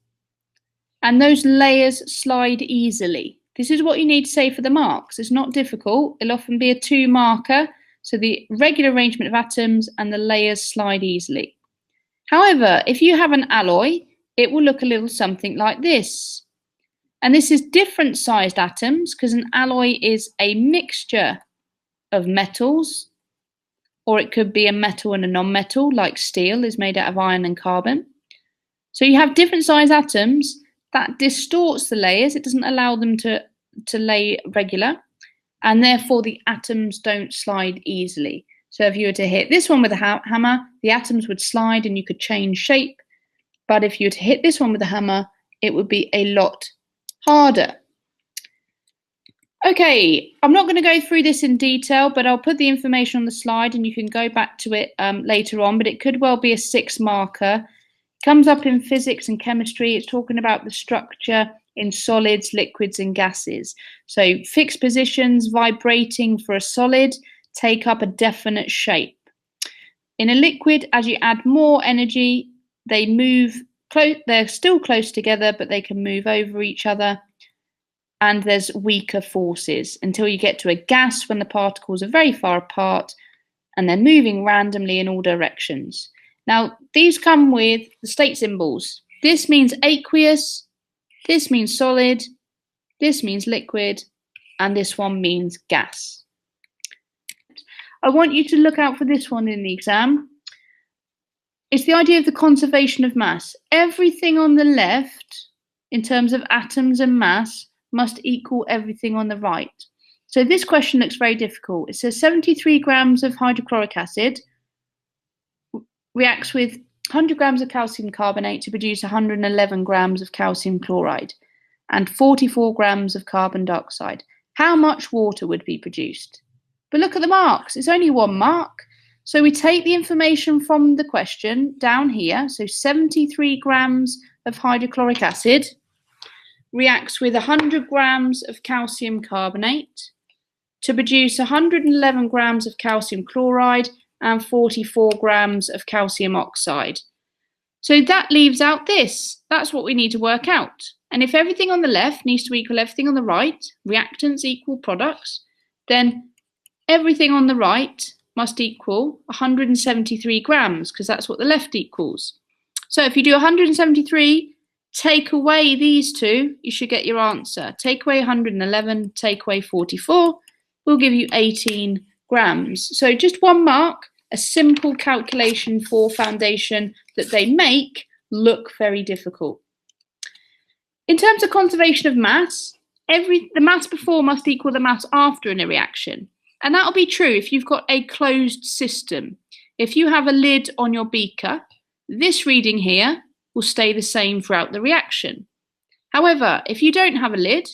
and those layers slide easily. This is what you need to say for the marks. It's not difficult. It'll often be a 2 marker. So the regular arrangement of atoms and the layers slide easily. However, if you have an alloy, it will look a little something like this. And this is different sized atoms because an alloy is a mixture of metals, or it could be a metal and a non-metal, like steel is made out of iron and carbon. So you have different sized atoms. That distorts the layers. It doesn't allow them to lay regular, and therefore the atoms don't slide easily. So if you were to hit this one with a hammer, the atoms would slide and you could change shape. But if you were to hit this one with a hammer, it would be a lot harder. Okay, I'm not going to go through this in detail, but I'll put the information on the slide and you can go back to it later on, but it could well be a 6 marker. It comes up in physics and chemistry. It's talking about the structure in solids, liquids and gases. So fixed positions vibrating for a solid take up a definite shape. In a liquid, as you add more energy, they move close. They're still close together, but they can move over each other. And there's weaker forces until you get to a gas when the particles are very far apart and they're moving randomly in all directions. Now, these come with the state symbols. This means aqueous, this means solid, this means liquid, and this one means gas. I want you to look out for this one in the exam. It's the idea of the conservation of mass. Everything on the left, in terms of atoms and mass, must equal everything on the right. So this question looks very difficult. It says 73 grams of hydrochloric acid reacts with 100 grams of calcium carbonate to produce 111 grams of calcium chloride and 44 grams of carbon dioxide. How much water would be produced? But look at the marks. It's only 1 mark. So we take the information from the question down here. So 73 grams of hydrochloric acid reacts with 100 grams of calcium carbonate to produce 111 grams of calcium chloride and 44 grams of calcium oxide. So that leaves out this. That's what we need to work out. And if everything on the left needs to equal everything on the right, reactants equal products, then everything on the right must equal 173 grams because that's what the left equals. So if you do 173, take away these two, you should get your answer. Take away 111, take away 44, will give you 18 grams. So just 1 mark, a simple calculation for foundation that they make look very difficult. In terms of conservation of mass, the mass before must equal the mass after in a reaction. And that'll be true if you've got a closed system. If you have a lid on your beaker, this reading here will stay the same throughout the reaction. However, if you don't have a lid,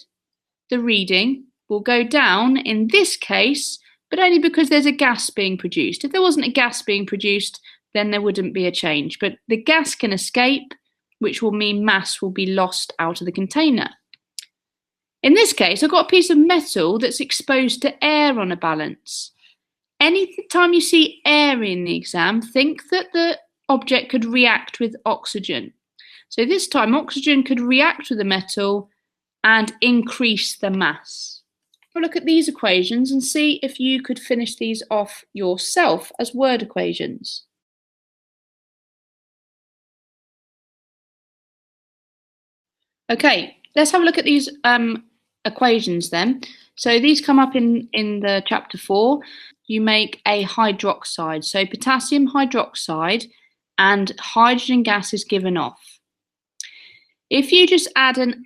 the reading will go down in this case, but only because there's a gas being produced. If there wasn't a gas being produced, then there wouldn't be a change. But the gas can escape, which will mean mass will be lost out of the container. In this case, I've got a piece of metal that's exposed to air on a balance. Any time you see air in the exam, think that the object could react with oxygen. So this time oxygen could react with the metal and increase the mass. We'll look at these equations and see if you could finish these off yourself as word equations. Okay, let's have a look at these equations then. So these come up in the chapter 4. You make a hydroxide. So potassium hydroxide and hydrogen gas is given off. If you just add an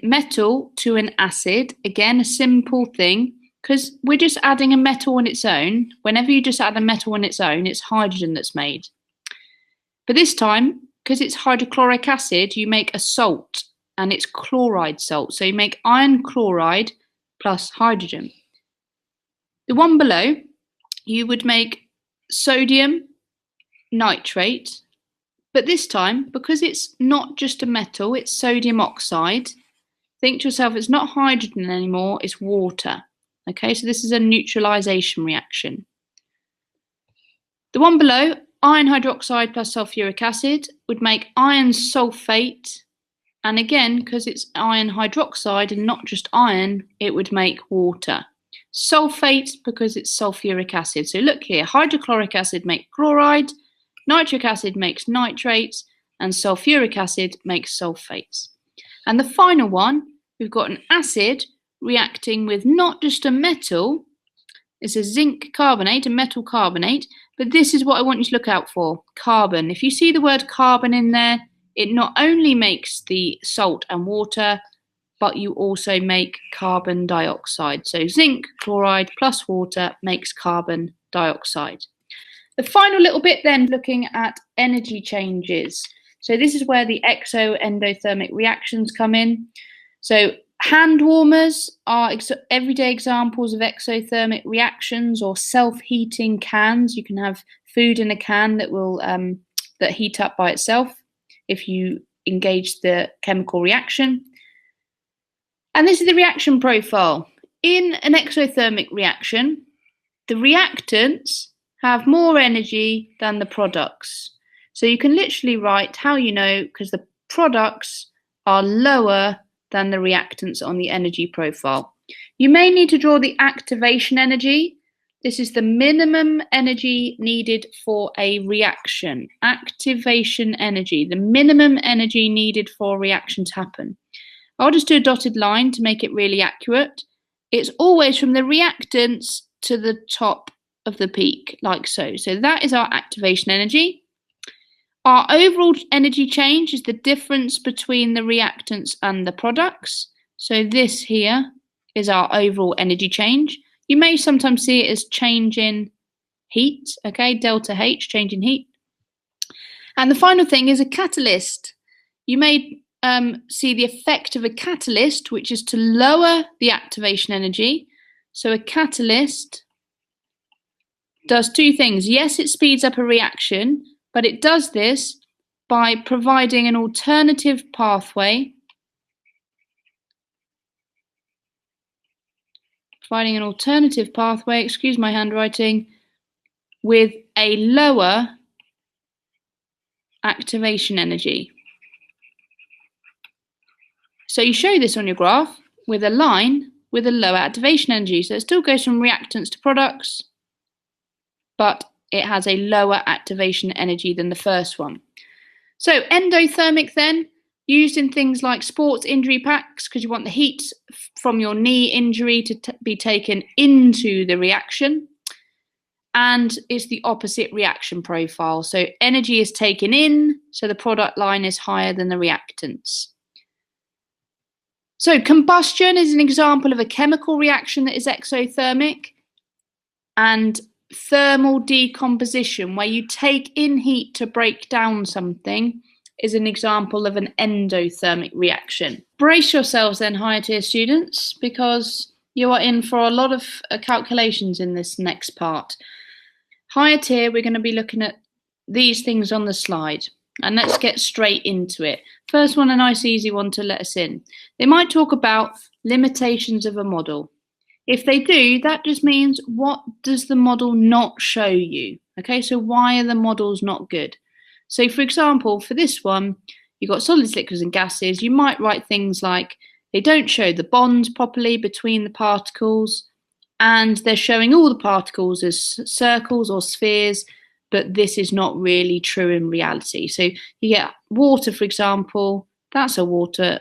metal to an acid, again, a simple thing, because we're just adding a metal on its own. Whenever you just add a metal on its own, it's hydrogen that's made. But this time, because it's hydrochloric acid, you make a salt, and it's chloride salt. So you make iron chloride plus hydrogen. The one below, you would make sodium nitrate, but this time, because it's not just a metal, it's sodium oxide, think to yourself, it's not hydrogen anymore, it's water. Okay, so this is a neutralization reaction. The one below, iron hydroxide plus sulfuric acid, would make iron sulfate, and again, because it's iron hydroxide and not just iron, it would make water. Sulfate, because it's sulfuric acid. So look here, hydrochloric acid makes chloride, nitric acid makes nitrates, and sulfuric acid makes sulfates. And the final one, we've got an acid reacting with not just a metal, it's a zinc carbonate, a metal carbonate, but this is what I want you to look out for, carbon. If you see the word carbon in there, it not only makes the salt and water, but you also make carbon dioxide. So zinc chloride plus water makes carbon dioxide. The final little bit then, looking at energy changes. So this is where the exo-endothermic reactions come in. So hand warmers are everyday examples of exothermic reactions, or self-heating cans. You can have food in a can that will that heat up by itself if you engage the chemical reaction. And this is the reaction profile. In an exothermic reaction, the reactants have more energy than the products. So you can literally write how you know, because the products are lower than the reactants on the energy profile. You may need to draw the activation energy. This is the minimum energy needed for a reaction. Activation energy, the minimum energy needed for a reaction to happen. I'll just do a dotted line to make it really accurate. It's always from the reactants to the top of the peak, like so. So that is our activation energy. Our overall energy change is the difference between the reactants and the products. So this here is our overall energy change. You may sometimes see it as change in heat, okay, delta H, change in heat. And the final thing is a catalyst. You may see the effect of a catalyst, which is to lower the activation energy. So a catalyst does two things. Yes, it speeds up a reaction, but it does this by providing an alternative pathway. Excuse my handwriting, with a lower activation energy. So you show this on your graph with a line with a lower activation energy. So it still goes from reactants to products, but it has a lower activation energy than the first one. So endothermic then, used in things like sports injury packs, because you want the heat from your knee injury to be taken into the reaction. And it's the opposite reaction profile. So energy is taken in, so the product line is higher than the reactants. So combustion is an example of a chemical reaction that is exothermic, and thermal decomposition, where you take in heat to break down something, is an example of an endothermic reaction. Brace yourselves then, higher tier students, because you are in for a lot of calculations in this next part. Higher tier, we're going to be looking at these things on the slide. And let's get straight into it. First one, a nice easy one to let us in. They might talk about limitations of a model. If they do, that just means, what does the model not show you? Okay, so why are the models not good? So for example, for this one, you've got solids, liquids and gases. You might write things like, they don't show the bonds properly between the particles, and they're showing all the particles as circles or spheres, but this is not really true in reality. So you get water, for example, that's a water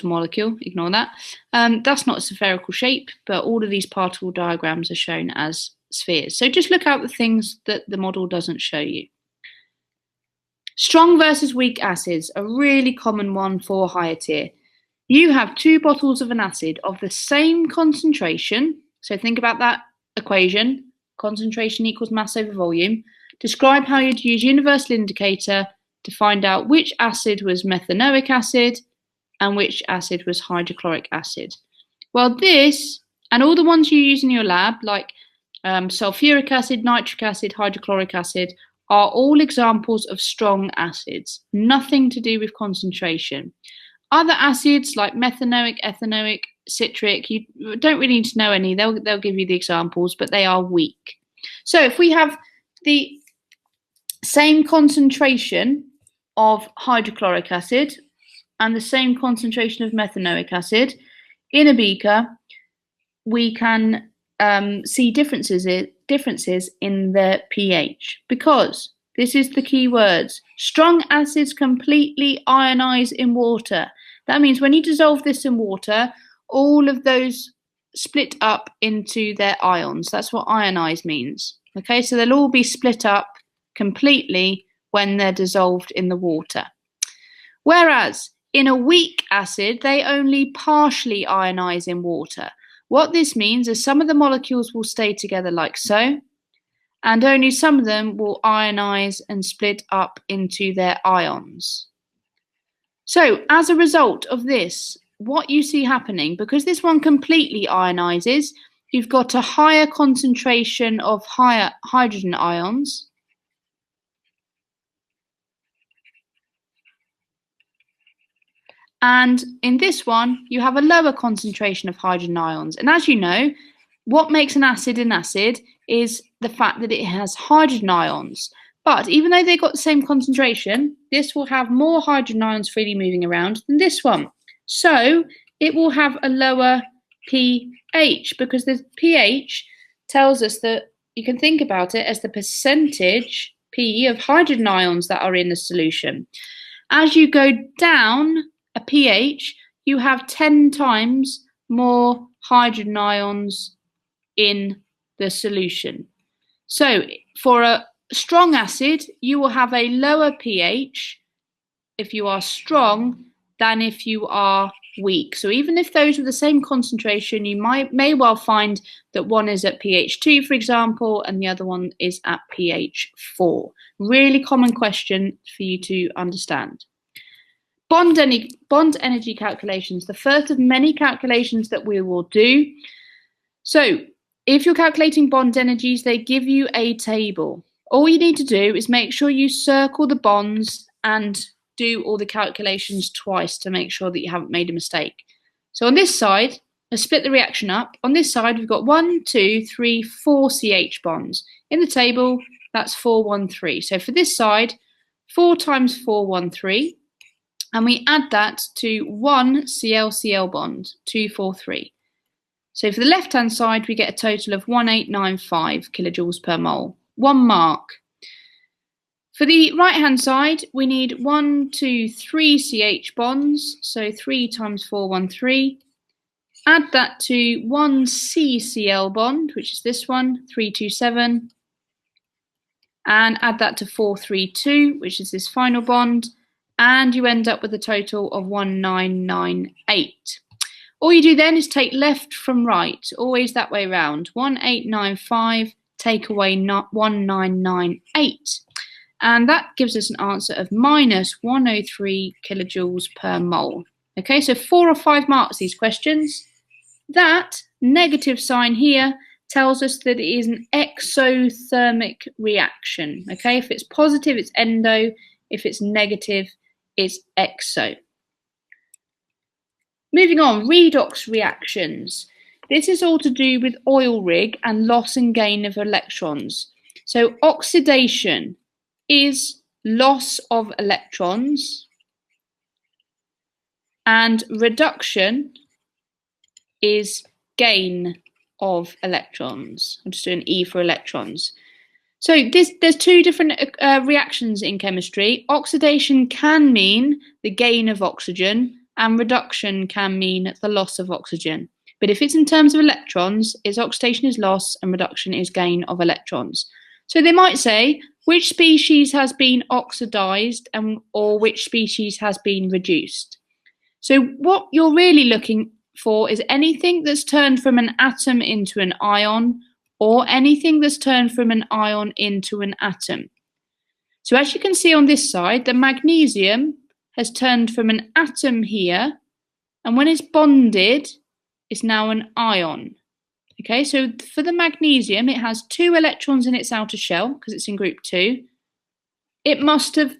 molecule, ignore that. That's not a spherical shape, but all of these particle diagrams are shown as spheres. So just look out the things that the model doesn't show you. Strong versus weak acids, a really common one for higher tier. You have two bottles of an acid of the same concentration. So think about that equation. Concentration equals mass over volume. Describe how you'd use universal indicator to find out which acid was methanoic acid and which acid was hydrochloric acid. Well, this and all the ones you use in your lab, like sulfuric acid, nitric acid, hydrochloric acid are all examples of strong acids, nothing to do with concentration. Other acids like methanoic, ethanoic, citric, you don't really need to know any, they'll give you the examples, but they are weak. So if we have the same concentration of hydrochloric acid and the same concentration of methanoic acid in a beaker, we can see differences in the pH, because this is the key words. Strong acids completely ionize in water. That means when you dissolve this in water, all of those split up into their ions. That's what ionize means. Okay, so they'll all be split up completely when they're dissolved in the water. Whereas in a weak acid, they only partially ionize in water. What this means is some of the molecules will stay together like so, and only some of them will ionize and split up into their ions. So as a result of this, what you see happening, because this one completely ionizes, you've got a higher concentration of higher hydrogen ions. And in this one, you have a lower concentration of hydrogen ions. And as you know, what makes an acid is the fact that it has hydrogen ions. But even though they've got the same concentration, this will have more hydrogen ions freely moving around than this one. So it will have a lower pH, because the pH tells us that you can think about it as the percentage P of hydrogen ions that are in the solution. As you go down a pH, you have 10 times more hydrogen ions in the solution. So for a strong acid, you will have a lower pH if you are strong than if you are weak. So even if those are the same concentration, you may well find that one is at pH 2, for example, and the other one is at pH 4. Really common question for you to understand. Bond energy calculations, the first of many calculations that we will do. So if you're calculating bond energies, they give you a table. All you need to do is make sure you circle the bonds and do all the calculations twice to make sure that you haven't made a mistake. So on this side, let's split the reaction up. On this side, we've got 1, 2, 3, 4 CH bonds. In the table, that's 413. So for this side, 4 times 413. And we add that to 1 Cl-Cl bond, 243. So for the left-hand side, we get a total of 1895 kilojoules per mole, 1 mark. For the right-hand side, we need 1, 2, 3 CH bonds, so 3 times 413. Add that to 1 CCl bond, which is this one, 327. And add that to 432, which is this final bond. And you end up with a total of 1998. All you do then is take left from right, always that way round. 1895, take away 1998. And that gives us an answer of minus 103 kilojoules per mole. Okay, so 4 or 5 marks these questions. That negative sign here tells us that it is an exothermic reaction. Okay, if it's positive, it's endo. If it's negative, it's exo. Moving on, redox reactions. This is all to do with oil rig and loss and gain of electrons. So oxidation is loss of electrons, and reduction is gain of electrons. I'll just do an E for electrons. So there's 2 different reactions in chemistry. Oxidation can mean the gain of oxygen, and reduction can mean the loss of oxygen. But if it's in terms of electrons, it's oxidation is loss and reduction is gain of electrons. So they might say which species has been oxidized or which species has been reduced. So what you're really looking for is anything that's turned from an atom into an ion, or anything that's turned from an ion into an atom. So as you can see on this side, the magnesium has turned from an atom here, and when it's bonded, it's now an ion. Okay, so for the magnesium, it has 2 electrons in its outer shell because it's in group 2. It must have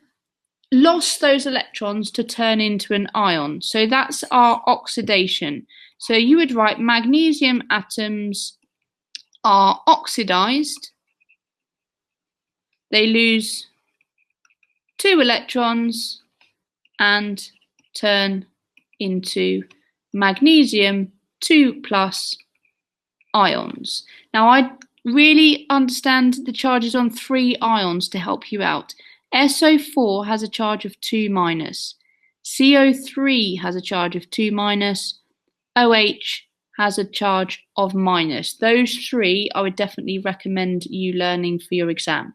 lost those electrons to turn into an ion. So that's our oxidation. So you would write magnesium atoms are oxidized. They lose 2 electrons and turn into magnesium 2 plus ions. Now I really understand the charges on 3 ions to help you out. SO4 has a charge of 2 minus. CO3 has a charge of 2 minus. OH has a charge of minus. Those 3 I would definitely recommend you learning for your exam.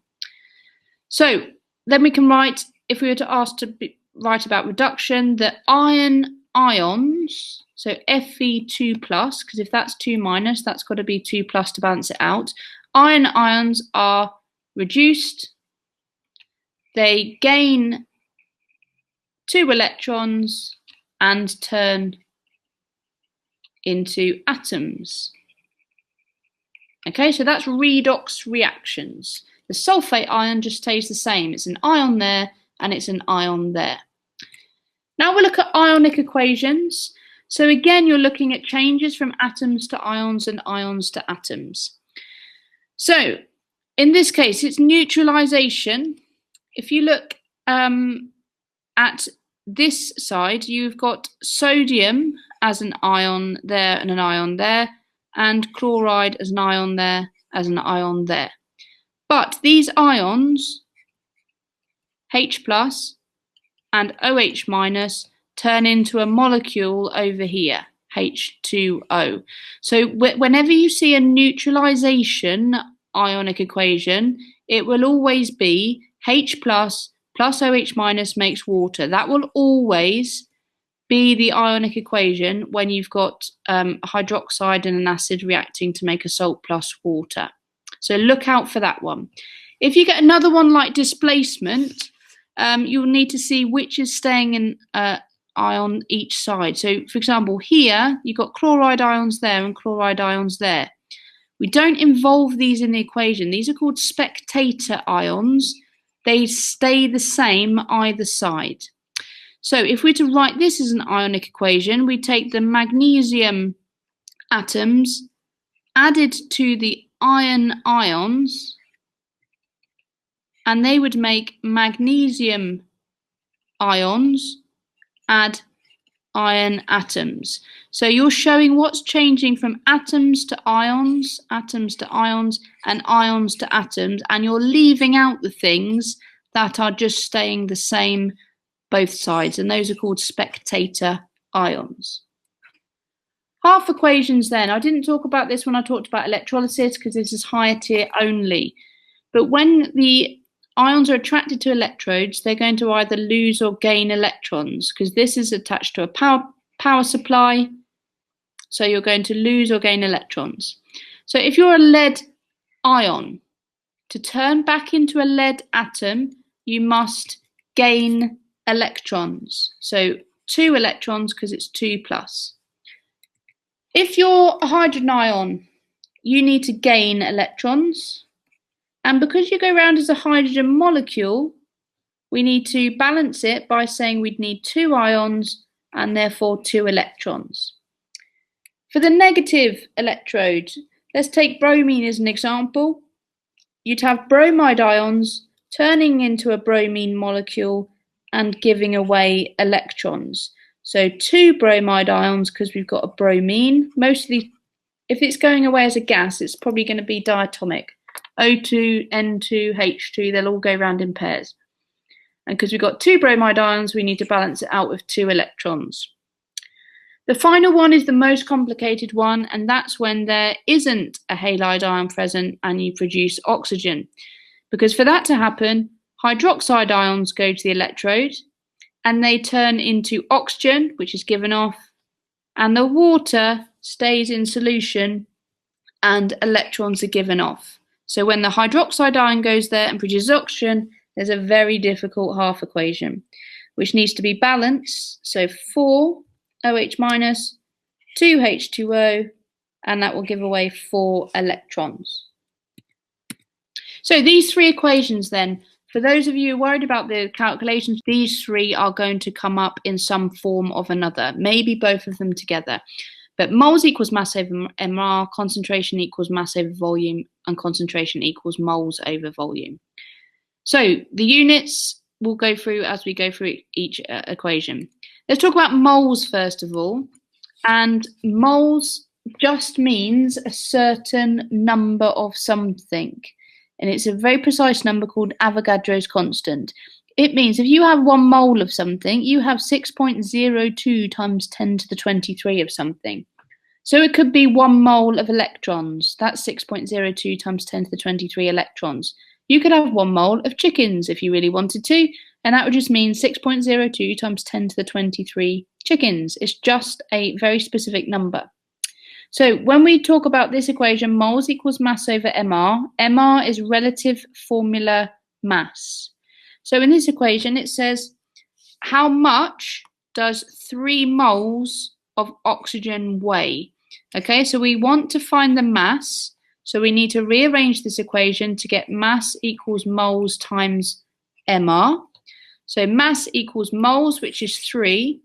So then we can write, if we were to ask to write about reduction, the iron ions, so Fe2+, because if that's 2 minus, that's got to be 2 plus to balance it out. Iron ions are reduced. They gain 2 electrons and turn into atoms. Okay, so that's redox reactions. The sulfate ion just stays the same. It's an ion there and it's an ion there. Now we'll look at ionic equations. So again, you're looking at changes from atoms to ions and ions to atoms. So in this case, it's neutralization. If you look at this side, you've got sodium as an ion there and an ion there, and chloride as an ion there, as an ion there. But these ions, H plus and OH minus, turn into a molecule over here, H2O. So whenever you see a neutralization ionic equation, it will always be H plus OH minus makes water. That will always be the ionic equation when you've got hydroxide and an acid reacting to make a salt plus water. So look out for that one. If you get another one like displacement, you'll need to see which is staying in ion each side. So for example, here you've got chloride ions there and chloride ions there. We don't involve these in the equation. These are called spectator ions. They stay the same either side. So if we're to write this as an ionic equation, we take the magnesium atoms added to the iron ions, and they would make magnesium ions add iron atoms. So you're showing what's changing from atoms to ions, and ions to atoms, and you're leaving out the things that are just staying the same both sides, and those are called spectator ions. Half equations then. I didn't talk about this when I talked about electrolysis because this is higher tier only. But when the ions are attracted to electrodes, they're going to either lose or gain electrons because this is attached to a power supply. So you're going to lose or gain electrons. So if you're a lead ion, to turn back into a lead atom, you must gain electrons. So 2 electrons because it's 2 plus. If you're a hydrogen ion, you need to gain electrons. And because you go around as a hydrogen molecule, we need to balance it by saying we'd need 2 ions and therefore 2 electrons. For the negative electrode, let's take bromine as an example. You'd have bromide ions turning into a bromine molecule and giving away electrons. So 2 bromide ions because we've got a bromine. Mostly, if it's going away as a gas, it's probably going to be diatomic. O2, N2, H2, they'll all go round in pairs. And because we've got 2 bromide ions, we need to balance it out with 2 electrons. The final one is the most complicated one, and that's when there isn't a halide ion present and you produce oxygen. Because for that to happen, hydroxide ions go to the electrode and they turn into oxygen, which is given off, and the water stays in solution and electrons are given off. So when the hydroxide ion goes there and produces oxygen, there's a very difficult half equation, which needs to be balanced. So 4 OH minus, 2 H2O, and that will give away 4 electrons. So these 3 equations then, for those of you worried about the calculations, these 3 are going to come up in some form of another, maybe both of them together. But moles equals mass over mR, concentration equals mass over volume, and concentration equals moles over volume. So the units we'll go through as we go through each equation. Let's talk about moles first of all. And moles just means a certain number of something. And it's a very precise number called Avogadro's constant. It means if you have 1 mole of something, you have 6.02 times 10 to the 23 of something. So it could be 1 mole of electrons. That's 6.02 times 10 to the 23 electrons. You could have 1 mole of chickens if you really wanted to, and that would just mean 6.02 times 10 to the 23 chickens. It's just a very specific number. So when we talk about this equation, moles equals mass over mR, mR is relative formula mass. So in this equation, it says how much does 3 moles of oxygen weigh? Okay, so we want to find the mass. So we need to rearrange this equation to get mass equals moles times mR. So mass equals moles, which is 3.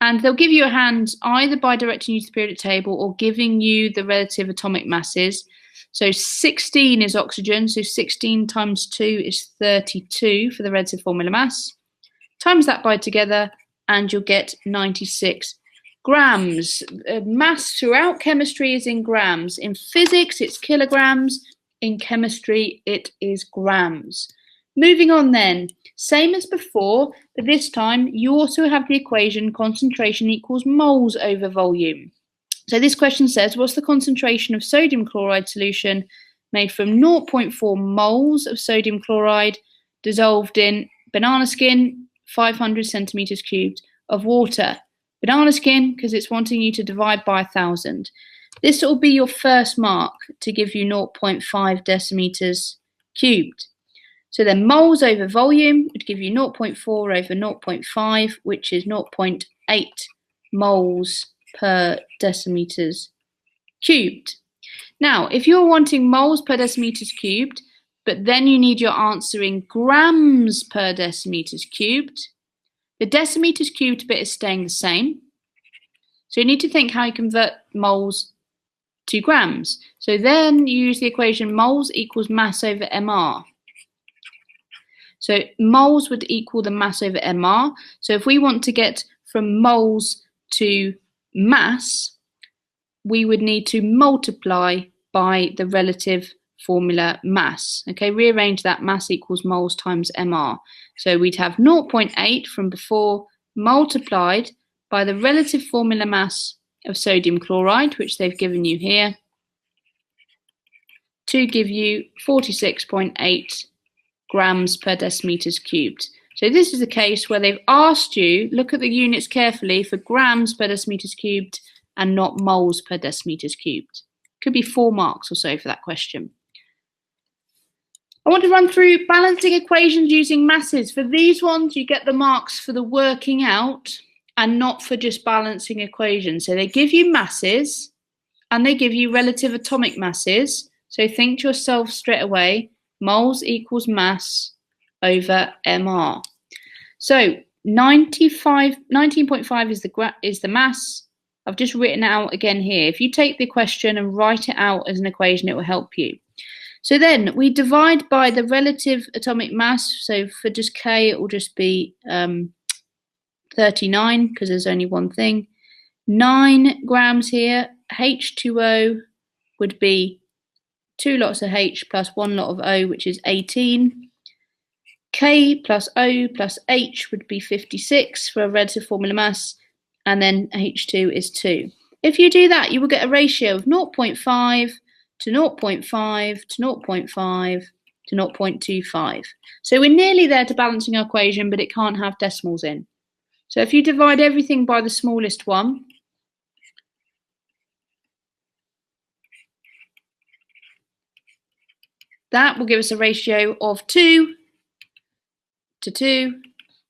And they'll give you a hand either by directing you to the periodic table or giving you the relative atomic masses. So 16 is oxygen, so 16 times 2 is 32 for the relative formula mass. Times that by together and you'll get 96 grams. Mass throughout chemistry is in grams. In physics, it's kilograms. In chemistry, it is grams. Moving on then, same as before, but this time you also have the equation concentration equals moles over volume. So this question says, what's the concentration of sodium chloride solution made from 0.4 moles of sodium chloride dissolved in banana skin, 500 centimeters cubed of water? Banana skin, because it's wanting you to divide by 1,000. This will be your first mark to give you 0.5 decimeters cubed. So then moles over volume would give you 0.4 over 0.5, which is 0.8 moles per decimeters cubed. Now, if you're wanting moles per decimeters cubed, but then you need your answer in grams per decimeters cubed, the decimeters cubed bit is staying the same. So you need to think how you convert moles to grams. So then you use the equation moles equals mass over mR. So moles would equal the mass over mR. So if we want to get from moles to mass, we would need to multiply by the relative formula mass. Okay, rearrange that, mass equals moles times mR. So we'd have 0.8 from before multiplied by the relative formula mass of sodium chloride, which they've given you here, to give you 46.8 grams per decimeters cubed. So this is a case where they've asked you, look at the units carefully for grams per decimeters cubed and not moles per decimeters cubed. Could be 4 marks or so for that question. I want to run through balancing equations using masses. For these ones, you get the marks for the working out and not for just balancing equations. So they give you masses and they give you relative atomic masses. So think to yourself straight away, moles equals mass over mR. So 19.5 is the mass. I've just written it out again here. If you take the question and write it out as an equation, it will help you. So then we divide by the relative atomic mass. So for just K, it will just be 39 because there's only one thing. 9 grams here. H2O would be 2 lots of H plus 1 lot of O, which is 18. K plus O plus H would be 56 for a relative formula mass, and then H2 is 2. If you do that, you will get a ratio of 0.5 to 0.5 to 0.5 to 0.25. So we're nearly there to balancing our equation, but it can't have decimals in. So if you divide everything by the smallest one, that will give us a ratio of 2 to 2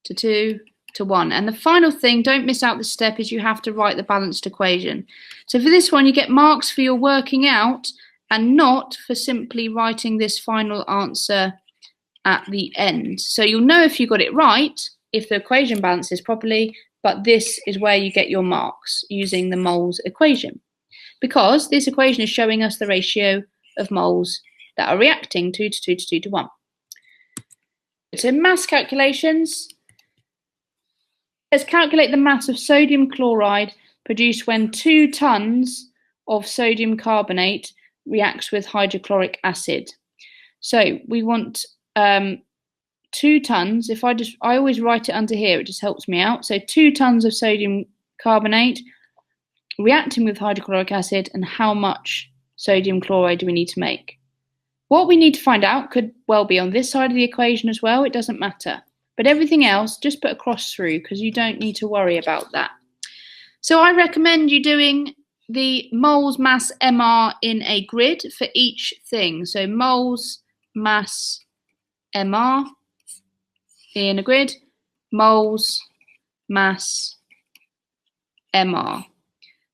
to 2 to 1. And the final thing, don't miss out this step, is you have to write the balanced equation. So for this one, you get marks for your working out and not for simply writing this final answer at the end. So you'll know if you got it right, if the equation balances properly, but this is where you get your marks using the moles equation, because this equation is showing us the ratio of moles that are reacting 2 to 2 to 2 to 1. So mass calculations. Let's calculate the mass of sodium chloride produced when 2 tons of sodium carbonate reacts with hydrochloric acid. So we want 2 tons. I always write it under here, it just helps me out. So 2 tons of sodium carbonate reacting with hydrochloric acid, and how much sodium chloride do we need to make? What we need to find out could well be on this side of the equation as well, it doesn't matter. But everything else, just put a cross through, because you don't need to worry about that. So I recommend you doing the moles mass MR in a grid for each thing. So moles mass MR in a grid, moles mass MR.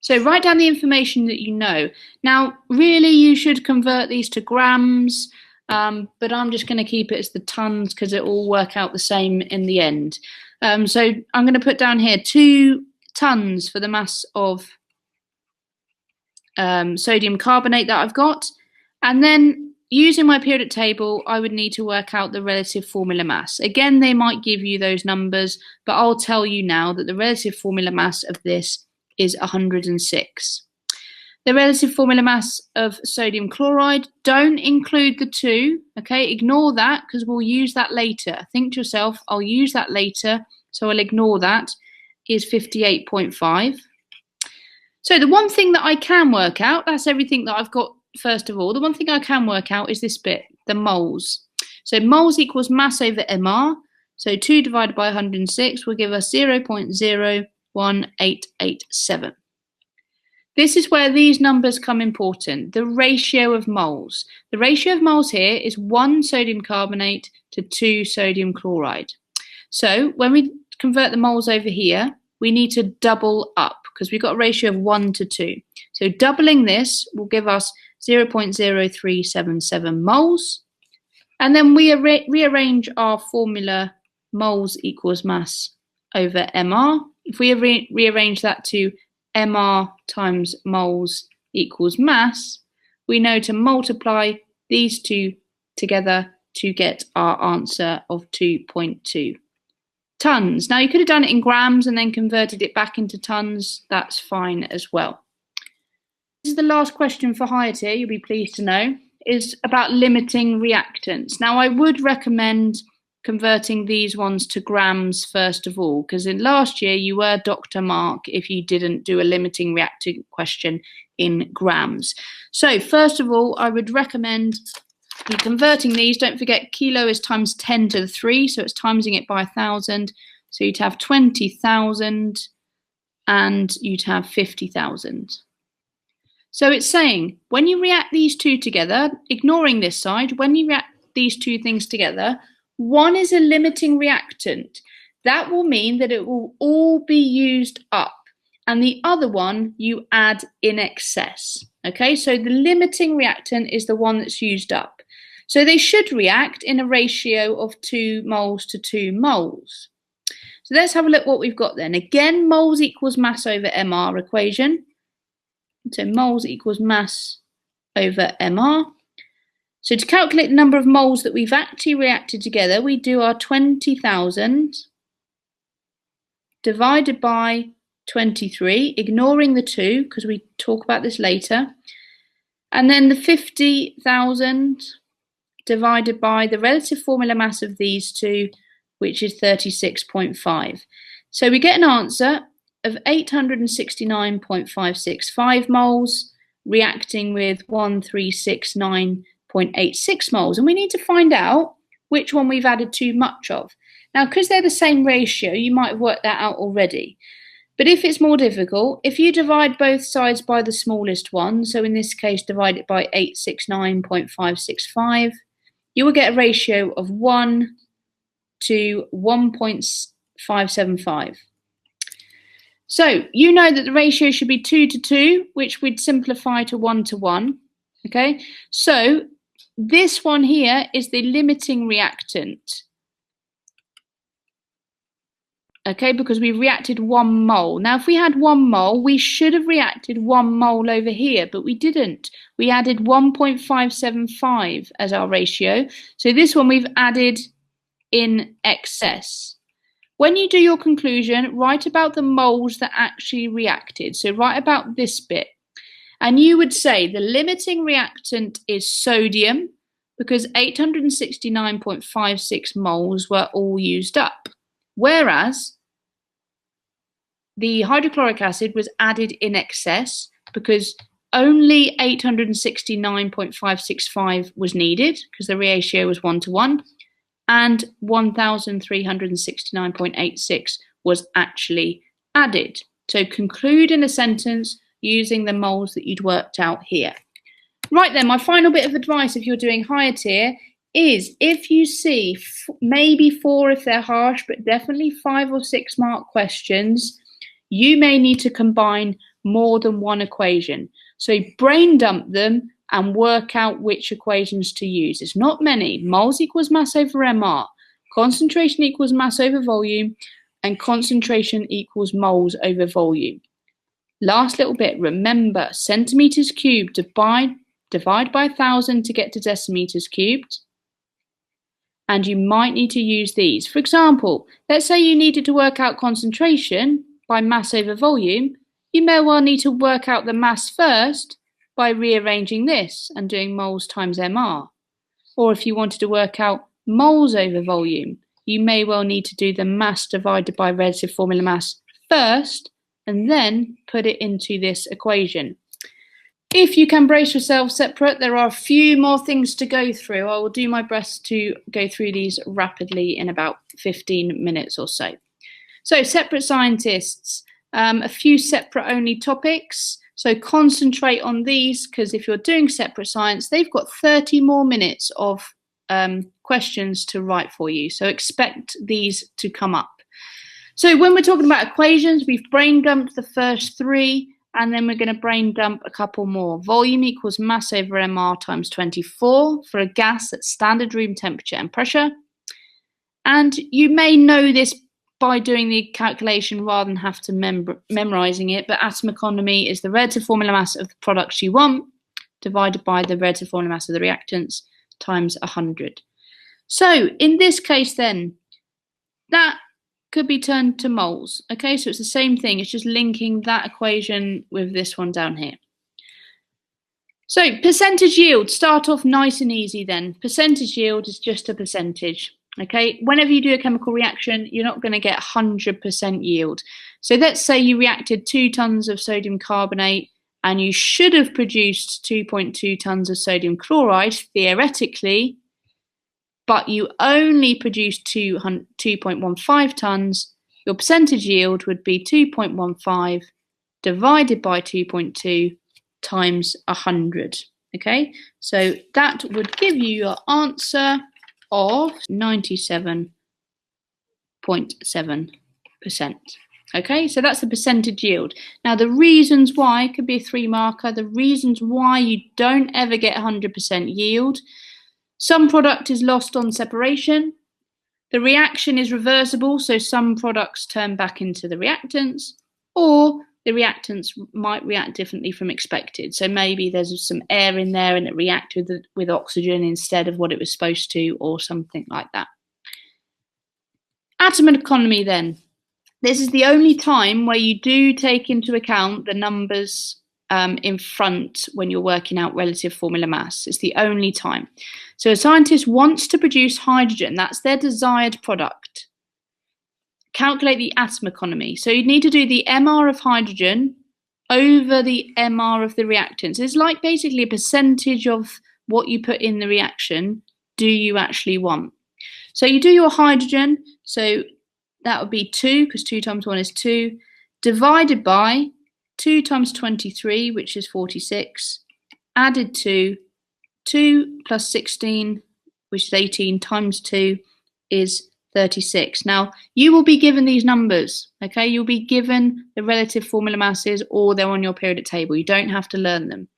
So write down the information that you know. Now, really, you should convert these to grams, but I'm just going to keep it as the tons because it will work out the same in the end. So I'm going to put down here 2 tons for the mass of sodium carbonate that I've got. And then using my periodic table, I would need to work out the relative formula mass. Again, they might give you those numbers, but I'll tell you now that the relative formula mass of this is 106. The relative formula mass of sodium chloride, don't include the 2, okay? Ignore that because we'll use that later. Think to yourself, I'll use that later, so I'll ignore that, is 58.5. So the one thing that I can work out, that's everything that I've got first of all. The one thing I can work out is this bit, the moles. So moles equals mass over MR. So 2 divided by 106 will give us 0.01887. This is where these numbers come important, the ratio of moles. The ratio of moles here is 1 sodium carbonate to 2 sodium chloride. So when we convert the moles over here, we need to double up because we've got a ratio of 1 to 2. So doubling this will give us 0.0377 moles. And then we rearrange our formula, moles equals mass over MR. If we rearrange that to MR times moles equals mass, we know to multiply these two together to get our answer of 2.2 tons. Now you could have done it in grams and then converted it back into tons. That's fine as well. This is the last question for higher tier, you'll be pleased to know, is about limiting reactants. Now I would recommend converting these ones to grams first of all, because in last year you were Dr. Mark if you didn't do a limiting reactant question in grams. So first of all, I would recommend you converting these. Don't forget kilo is times 10 to the 3, so it's timesing it by 1,000. So you'd have 20,000 and you'd have 50,000. So it's saying when you react these two together, ignoring this side, when you react these two things together, one is a limiting reactant. That will mean that it will all be used up, and the other one you add in excess. Okay, so the limiting reactant is the one that's used up. So they should react in a ratio of 2 moles to 2 moles. So let's have a look what we've got then. Again, moles equals mass over MR equation. So moles equals mass over MR. So to calculate the number of moles that we've actually reacted together, we do our 20,000 divided by 23, ignoring the 2 because we talk about this later. And then the 50,000 divided by the relative formula mass of these two, which is 36.5. So we get an answer of 869.565 moles reacting with 1369.86 moles, and we need to find out which one we've added too much of. Now, because they're the same ratio, you might have worked that out already. But if it's more difficult, if you divide both sides by the smallest one, so in this case divide it by 869.565, you will get a ratio of 1 to 1.5 0.575. So you know that the ratio should be 2 to 2, which we'd simplify to 1 to 1. Okay, so this one here is the limiting reactant. Okay, because we've reacted 1 mole. Now, if we had 1 mole, we should have reacted 1 mole over here, but we didn't. We added 1.575 as our ratio. So this one we've added in excess. When you do your conclusion, write about the moles that actually reacted. So write about this bit. And you would say the limiting reactant is sodium because 869.56 moles were all used up. Whereas the hydrochloric acid was added in excess because only 869.565 was needed because the ratio was 1 to 1. And 1,369.86 was actually added. So conclude in a sentence using the moles that you'd worked out here. Right then, my final bit of advice if you're doing higher tier is if you see maybe 4 if they're harsh, but definitely 5 or 6 mark questions, you may need to combine more than one equation. So brain dump them and work out which equations to use. It's not many. Moles equals mass over MR. Concentration equals mass over volume. And concentration equals moles over volume. Last little bit. Remember, centimeters cubed, divide by 1,000 to get to decimeters cubed. And you might need to use these. For example, let's say you needed to work out concentration by mass over volume. You may well need to work out the mass first by rearranging this and doing moles times MR. Or if you wanted to work out moles over volume, you may well need to do the mass divided by relative formula mass first and then put it into this equation. If you can brace yourself separate, there are a few more things to go through. I will do my best to go through these rapidly in about 15 minutes or so. So separate scientists, a few separate only topics. So concentrate on these because if you're doing separate science, they've got 30 more minutes of questions to write for you. So expect these to come up. So when we're talking about equations, we've brain dumped the first 3 and then we're going to brain dump a couple more. Volume equals mass over MR times 24 for a gas at standard room temperature and pressure. And you may know this by doing the calculation rather than have to memorizing it, but atom economy is the relative formula mass of the products you want divided by the relative formula mass of the reactants times 100. So in this case then, that could be turned to moles. Okay, so it's the same thing, it's just linking that equation with this one down here. So percentage yield, start off nice and easy then. Percentage yield is just a percentage. Okay, whenever you do a chemical reaction, you're not going to get 100% yield. So let's say you reacted 2 tons of sodium carbonate and you should have produced 2.2 tons of sodium chloride, theoretically, but you only produced 2.15 tons. Your percentage yield would be 2.15 divided by 2.2 times 100. Okay, so that would give you your answer of 97.7%. Okay, so that's the percentage yield. Now the reasons why, could be a 3 marker, the reasons why you don't ever get 100% yield. Some product is lost on separation. The reaction is reversible, so some products turn back into the reactants, or the reactants might react differently from expected. So maybe there's some air in there and it reacted with oxygen instead of what it was supposed to, or something like that. Atom economy then. This is the only time where you do take into account the numbers in front when you're working out relative formula mass. It's the only time. So a scientist wants to produce hydrogen. That's their desired product. Calculate the atom economy. So you need to do the MR of hydrogen over the MR of the reactants. It's like basically a percentage of what you put in the reaction do you actually want. So you do your hydrogen, so that would be 2, because 2 times 1 is 2, divided by 2 times 23, which is 46, added to 2 plus 16, which is 18, times 2 is 36. Now, you will be given these numbers, okay? You'll be given the relative formula masses, or they're on your periodic table. You don't have to learn them.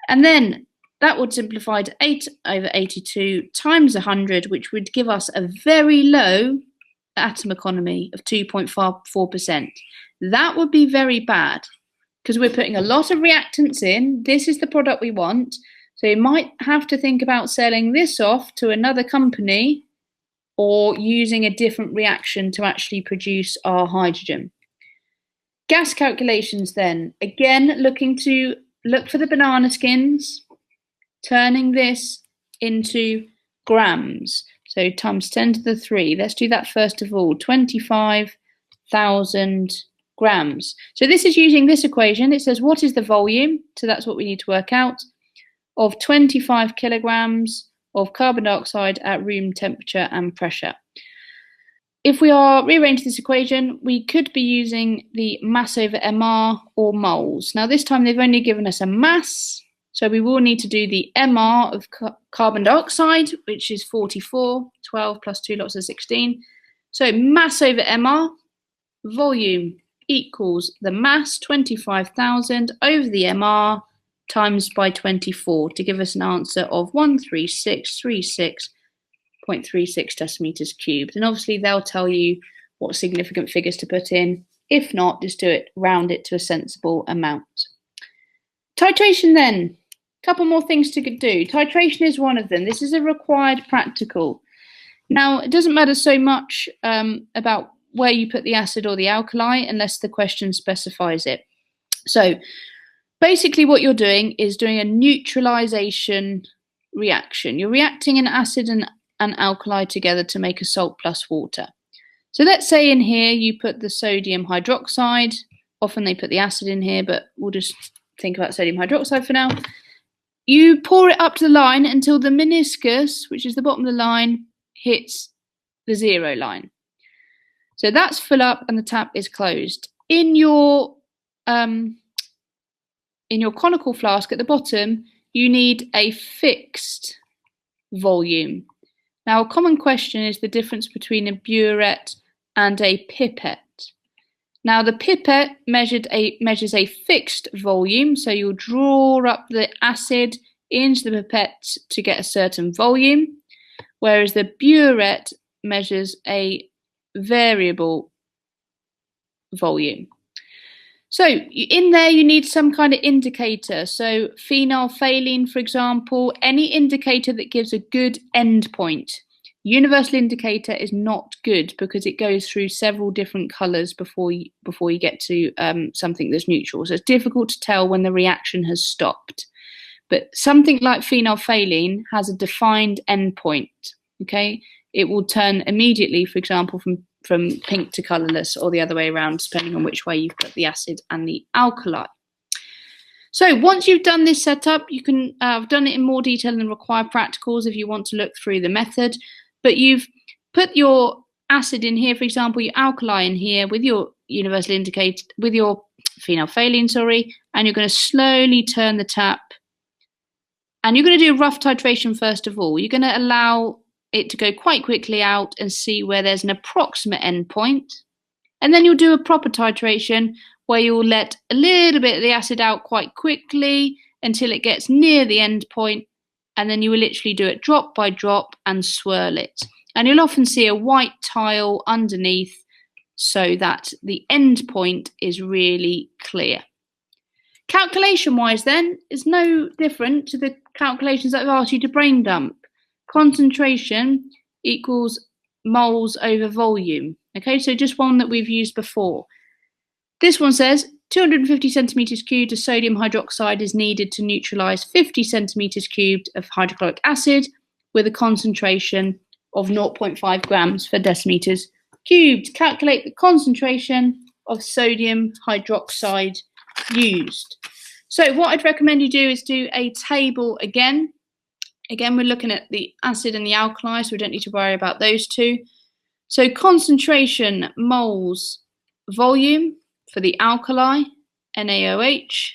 And then that would simplify to 8 over 82 times 100, which would give us a very low atom economy of 2.54%. That would be very bad because we're putting a lot of reactants in. This is the product we want. So you might have to think about selling this off to another company or using a different reaction to actually produce our hydrogen. Gas calculations then. Again, look for the banana skins, turning this into grams. So times 10 to the 3. Let's do that first of all. 25,000 grams. So this is using this equation. It says what is the volume? So that's what we need to work out. Of 25 kilograms of carbon dioxide at room temperature and pressure. If we are rearranging this equation, we could be using the mass over MR or moles. Now this time they've only given us a mass, so we will need to do the MR of carbon dioxide, which is 44, 12 plus 2 lots of 16. So mass over MR, volume equals the mass, 25,000, over the MR, times by 24 to give us an answer of 13636.36 decimeters cubed. And obviously they'll tell you what significant figures to put in. If not, just round it to a sensible amount. Titration then. A couple more things to do. Titration is one of them. This is a required practical. Now, it doesn't matter so much about where you put the acid or the alkali unless the question specifies it. So basically what you're doing is doing a neutralization reaction. You're reacting an acid and an alkali together to make a salt plus water. So let's say in here you put the sodium hydroxide. Often they put the acid in here, but we'll just think about sodium hydroxide for now. You pour it up to the line until the meniscus, which is the bottom of the line, hits the 0 line. So that's full up and the tap is closed. In your conical flask at the bottom, you need a fixed volume. Now, a common question is the difference between a burette and a pipette. Now, the pipette measures a fixed volume, so you'll draw up the acid into the pipette to get a certain volume, whereas the burette measures a variable volume. So in there you need some kind of indicator. So phenolphthalein, for example, any indicator that gives a good endpoint. Universal indicator is not good because it goes through several different colours before you get to something that's neutral. So it's difficult to tell when the reaction has stopped. But something like phenolphthalein has a defined endpoint. Okay, it will turn immediately, for example, from pink to colourless, or the other way around, depending on which way you've put the acid and the alkali. So once you've done this setup, you can have done it in more detail in the required practicals if you want to look through the method. But you've put your acid in here, for example, your alkali in here with your universal indicator, with your phenolphthalein, and you're going to slowly turn the tap. And you're going to do a rough titration first of all. You're going to allow it to go quite quickly out and see where there's an approximate endpoint. And then you'll do a proper titration where you'll let a little bit of the acid out quite quickly until it gets near the end point. And then you will literally do it drop by drop and swirl it. And you'll often see a white tile underneath so that the end point is really clear. Calculation-wise then, is no different to the calculations that I've asked you to brain dump. Concentration equals moles over volume. Okay, so just one that we've used before. This one says 250 centimeters cubed of sodium hydroxide is needed to neutralize 50 centimeters cubed of hydrochloric acid with a concentration of 0.5 grams per decimeters cubed. Calculate the concentration of sodium hydroxide used. So what I'd recommend you do is do a table again. Again, we're looking at the acid and the alkali, so we don't need to worry about those two. So concentration, moles, volume for the alkali, NaOH,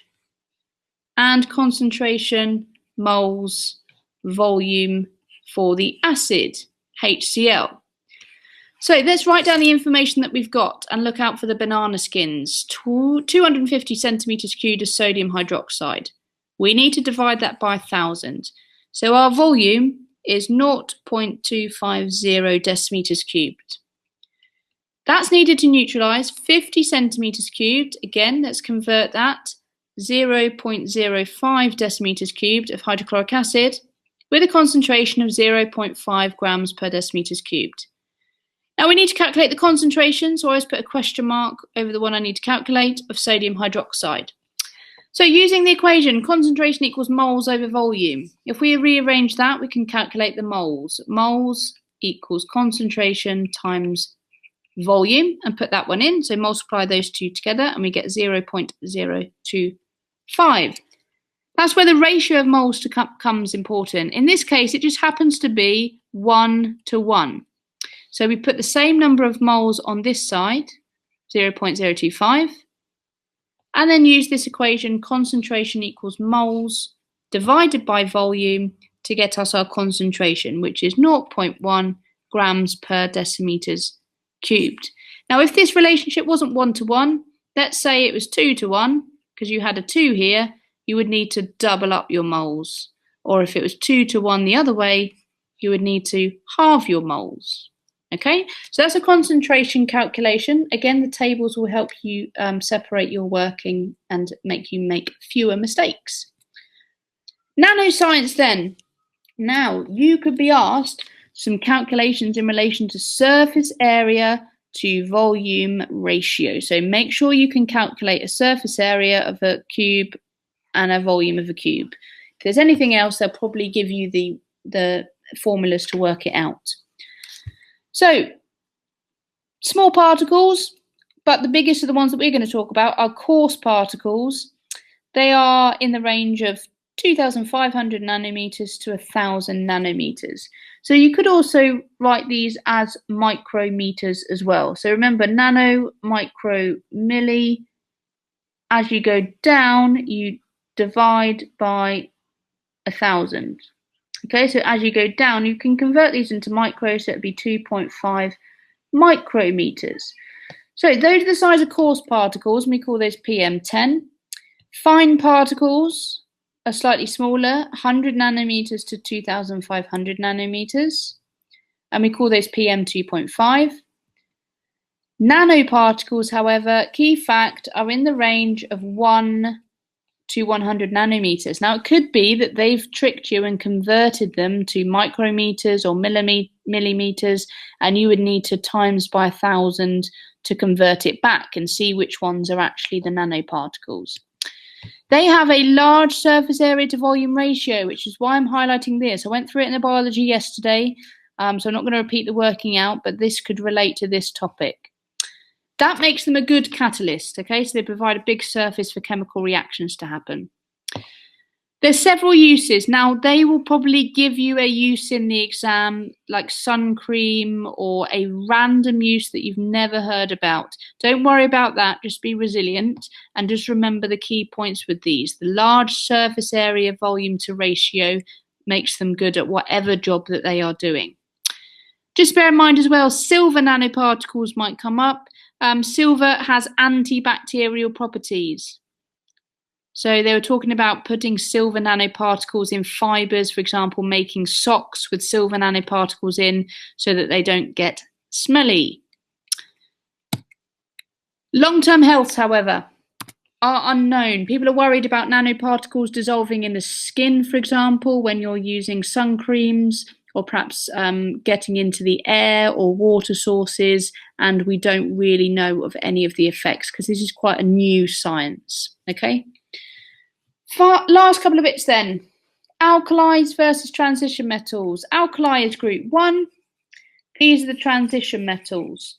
and concentration, moles, volume for the acid, HCl. So let's write down the information that we've got and look out for the banana skins. 250 centimetres cubed of sodium hydroxide. We need to divide that by 1,000. So our volume is 0.250 decimetres cubed. That's needed to neutralise 50 centimetres cubed. Again, let's convert that. 0.05 decimetres cubed of hydrochloric acid with a concentration of 0.5 grams per decimetres cubed. Now we need to calculate the concentration, so I always put a question mark over the one I need to calculate of sodium hydroxide. So using the equation, concentration equals moles over volume. If we rearrange that, we can calculate the moles. Moles equals concentration times volume, and put that one in. So multiply those two together and we get 0.025. That's where the ratio of moles to becomes important. In this case, it just happens to be 1 to 1. So we put the same number of moles on this side, 0.025, and then use this equation, concentration equals moles divided by volume, to get us our concentration, which is 0.1 grams per decimeters cubed. Now, if this relationship wasn't 1 to 1, let's say it was 2 to 1, because you had a 2 here, you would need to double up your moles. Or if it was 2 to 1 the other way, you would need to halve your moles. Okay, so that's a concentration calculation. Again, the tables will help you separate your working and make you make fewer mistakes. Nanoscience then. Now, you could be asked some calculations in relation to surface area to volume ratio. So make sure you can calculate a surface area of a cube and a volume of a cube. If there's anything else, they'll probably give you the formulas to work it out. So, small particles, but the biggest of the ones that we're going to talk about are coarse particles. They are in the range of 2,500 nanometers to 1,000 nanometers. So you could also write these as micrometers as well. So remember, nano, micro, milli. As you go down, you divide by 1,000. Okay, so as you go down, you can convert these into micro, so it'd be 2.5 micrometers. So those are the size of coarse particles, and we call those PM10. Fine particles are slightly smaller, 100 nanometers to 2,500 nanometers, and we call those PM2.5. Nanoparticles, however, key fact, are in the range of 1 to 100 nanometers. Now, it could be that they've tricked you and converted them to micrometers or millimeters, and you would need to times by 1,000 to convert it back and see which ones are actually the nanoparticles. They have a large surface area to volume ratio, which is why I'm highlighting this. I went through it in the biology yesterday, so I'm not going to repeat the working out, but this could relate to this topic. That makes them a good catalyst, okay? So they provide a big surface for chemical reactions to happen. There's several uses. Now, they will probably give you a use in the exam, like sun cream or a random use that you've never heard about. Don't worry about that. Just be resilient and just remember the key points with these. The large surface area volume to ratio makes them good at whatever job that they are doing. Just bear in mind as well, silver nanoparticles might come up. Silver has antibacterial properties. So they were talking about putting silver nanoparticles in fibers, for example, making socks with silver nanoparticles in so that they don't get smelly. Long-term health, however, are unknown. People are worried about nanoparticles dissolving in the skin, for example, when you're using sun creams, or perhaps getting into the air or water sources, and we don't really know of any of the effects because this is quite a new science, okay? Last couple of bits then. Alkalis versus transition metals. Alkali is group 1. These are the transition metals.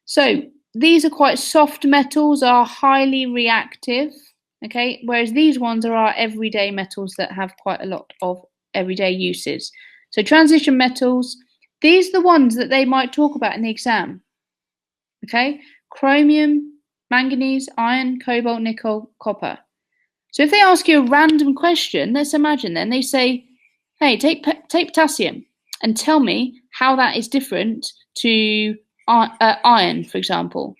So these are quite soft metals, are highly reactive, okay? Whereas these ones are our everyday metals that have quite a lot of everyday uses. So transition metals, these are the ones that they might talk about in the exam, okay? Chromium, manganese, iron, cobalt, nickel, copper. So if they ask you a random question, let's imagine then they say, hey, take potassium and tell me how that is different to iron, for example,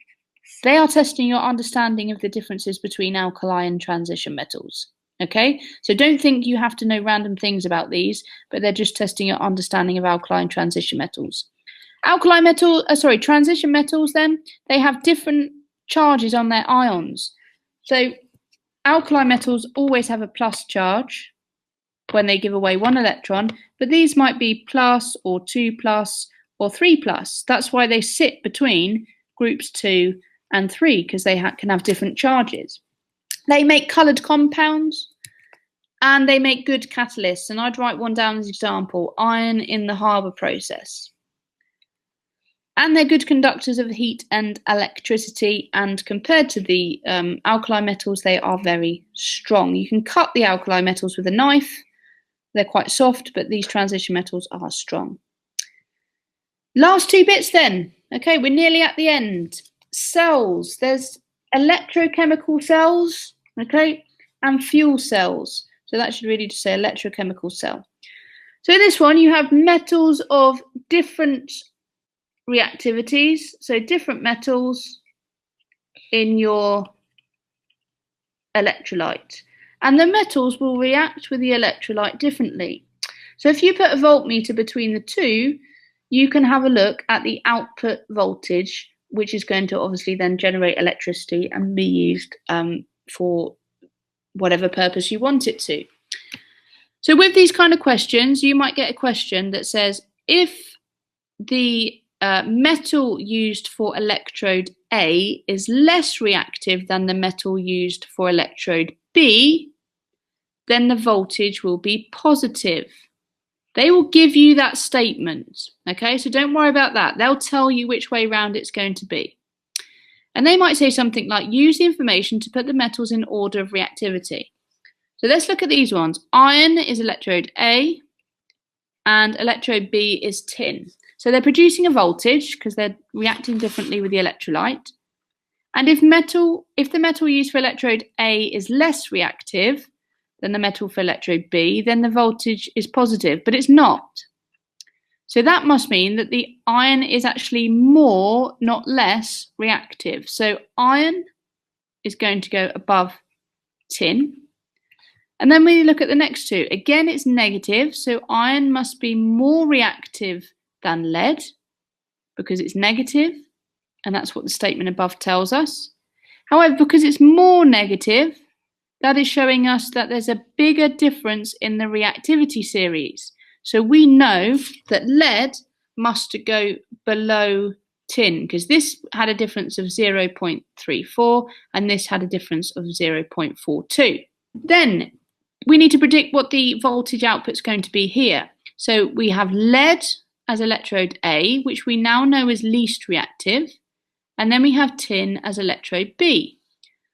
they are testing your understanding of the differences between alkali and transition metals. Okay, so don't think you have to know random things about these, but they're just testing your understanding of alkali and transition metals. Transition metals, then, they have different charges on their ions. So alkali metals always have a plus charge when they give away one electron, but these might be plus or 2 plus or 3 plus. That's why they sit between groups 2 and 3, because they can have different charges. They make coloured compounds and they make good catalysts. And I'd write one down as an example, iron in the Haber process. And they're good conductors of heat and electricity. And compared to the alkali metals, they are very strong. You can cut the alkali metals with a knife. They're quite soft, but these transition metals are strong. Last two bits then. Okay, we're nearly at the end. Cells. There's electrochemical cells, okay, and fuel cells. So that should really just say electrochemical cell. So in this one, you have metals of different reactivities. So different metals in your electrolyte. And the metals will react with the electrolyte differently. So if you put a voltmeter between the two, you can have a look at the output voltage, which is going to obviously then generate electricity and be used for whatever purpose you want it to. So with these kind of questions, you might get a question that says, if the metal used for electrode A is less reactive than the metal used for electrode B, then the voltage will be positive. They will give you that statement, okay? So don't worry about that. They'll tell you which way round it's going to be. And they might say something like, use the information to put the metals in order of reactivity. So let's look at these ones. Iron is electrode A, and electrode B is tin. So they're producing a voltage because they're reacting differently with the electrolyte. And if the metal used for electrode A is less reactive than the metal for electrode B, then the voltage is positive, but it's not. So that must mean that the iron is actually more, not less, reactive. So iron is going to go above tin. And then when you look at the next two, again it's negative, so iron must be more reactive than lead because it's negative, and that's what the statement above tells us. However, because it's more negative, that is showing us that there's a bigger difference in the reactivity series. So we know that lead must go below tin, because this had a difference of 0.34 and this had a difference of 0.42. Then we need to predict what the voltage output is going to be here. So we have lead as electrode A, which we now know is least reactive, and then we have tin as electrode B.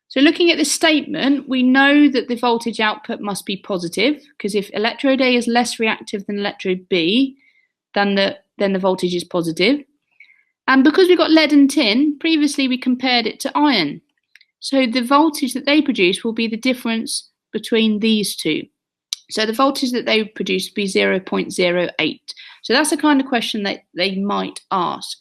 So looking at this statement, we know that the voltage output must be positive, because if electrode A is less reactive than electrode B, then the voltage is positive. And because we've got lead and tin, previously we compared it to iron. So the voltage that they produce will be the difference between these two. So the voltage that they produce will be 0.08. So that's the kind of question that they might ask.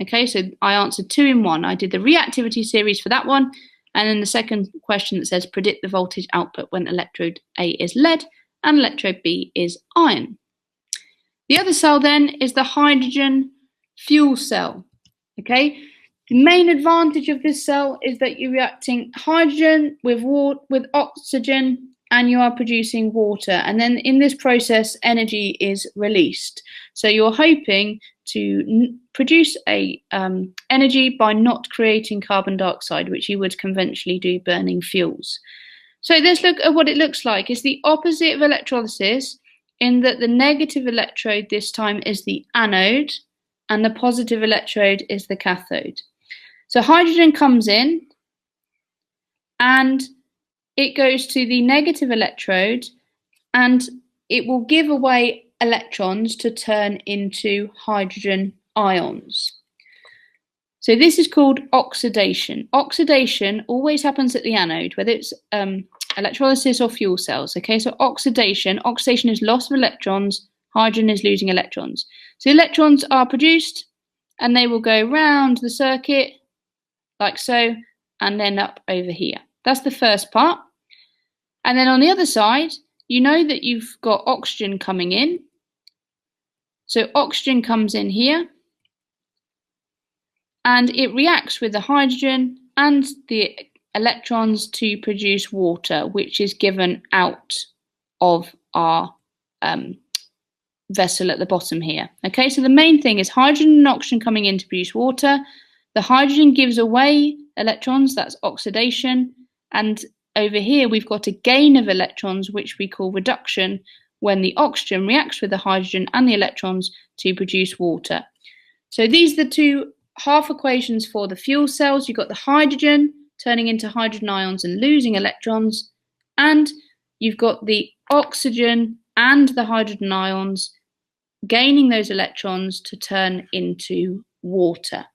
Okay, so I answered 2 in 1. I did the reactivity series for that one, and then the second question that says predict the voltage output when electrode A is lead and electrode B is iron. The other cell then is the hydrogen fuel cell. Okay, the main advantage of this cell is that you're reacting hydrogen with oxygen and you are producing water, and then in this process energy is released. So you're hoping to produce a energy by not creating carbon dioxide, which you would conventionally do burning fuels. So let's look at what it looks like. It's the opposite of electrolysis in that the negative electrode this time is the anode and the positive electrode is the cathode. So hydrogen comes in and it goes to the negative electrode and it will give away electrons to turn into hydrogen ions. So this is called oxidation. Oxidation always happens at the anode, whether it's electrolysis or fuel cells. Okay, so oxidation is loss of electrons, hydrogen is losing electrons. So electrons are produced and they will go round the circuit like so, and then up over here. That's the first part. And then on the other side, you know that you've got oxygen coming in. So oxygen comes in here, and it reacts with the hydrogen and the electrons to produce water, which is given out of our vessel at the bottom here. Okay, so the main thing is hydrogen and oxygen coming in to produce water. The hydrogen gives away electrons, that's oxidation, and over here we've got a gain of electrons, which we call reduction, when the oxygen reacts with the hydrogen and the electrons to produce water. So these are the two half equations for the fuel cells. You've got the hydrogen turning into hydrogen ions and losing electrons, and you've got the oxygen and the hydrogen ions gaining those electrons to turn into water.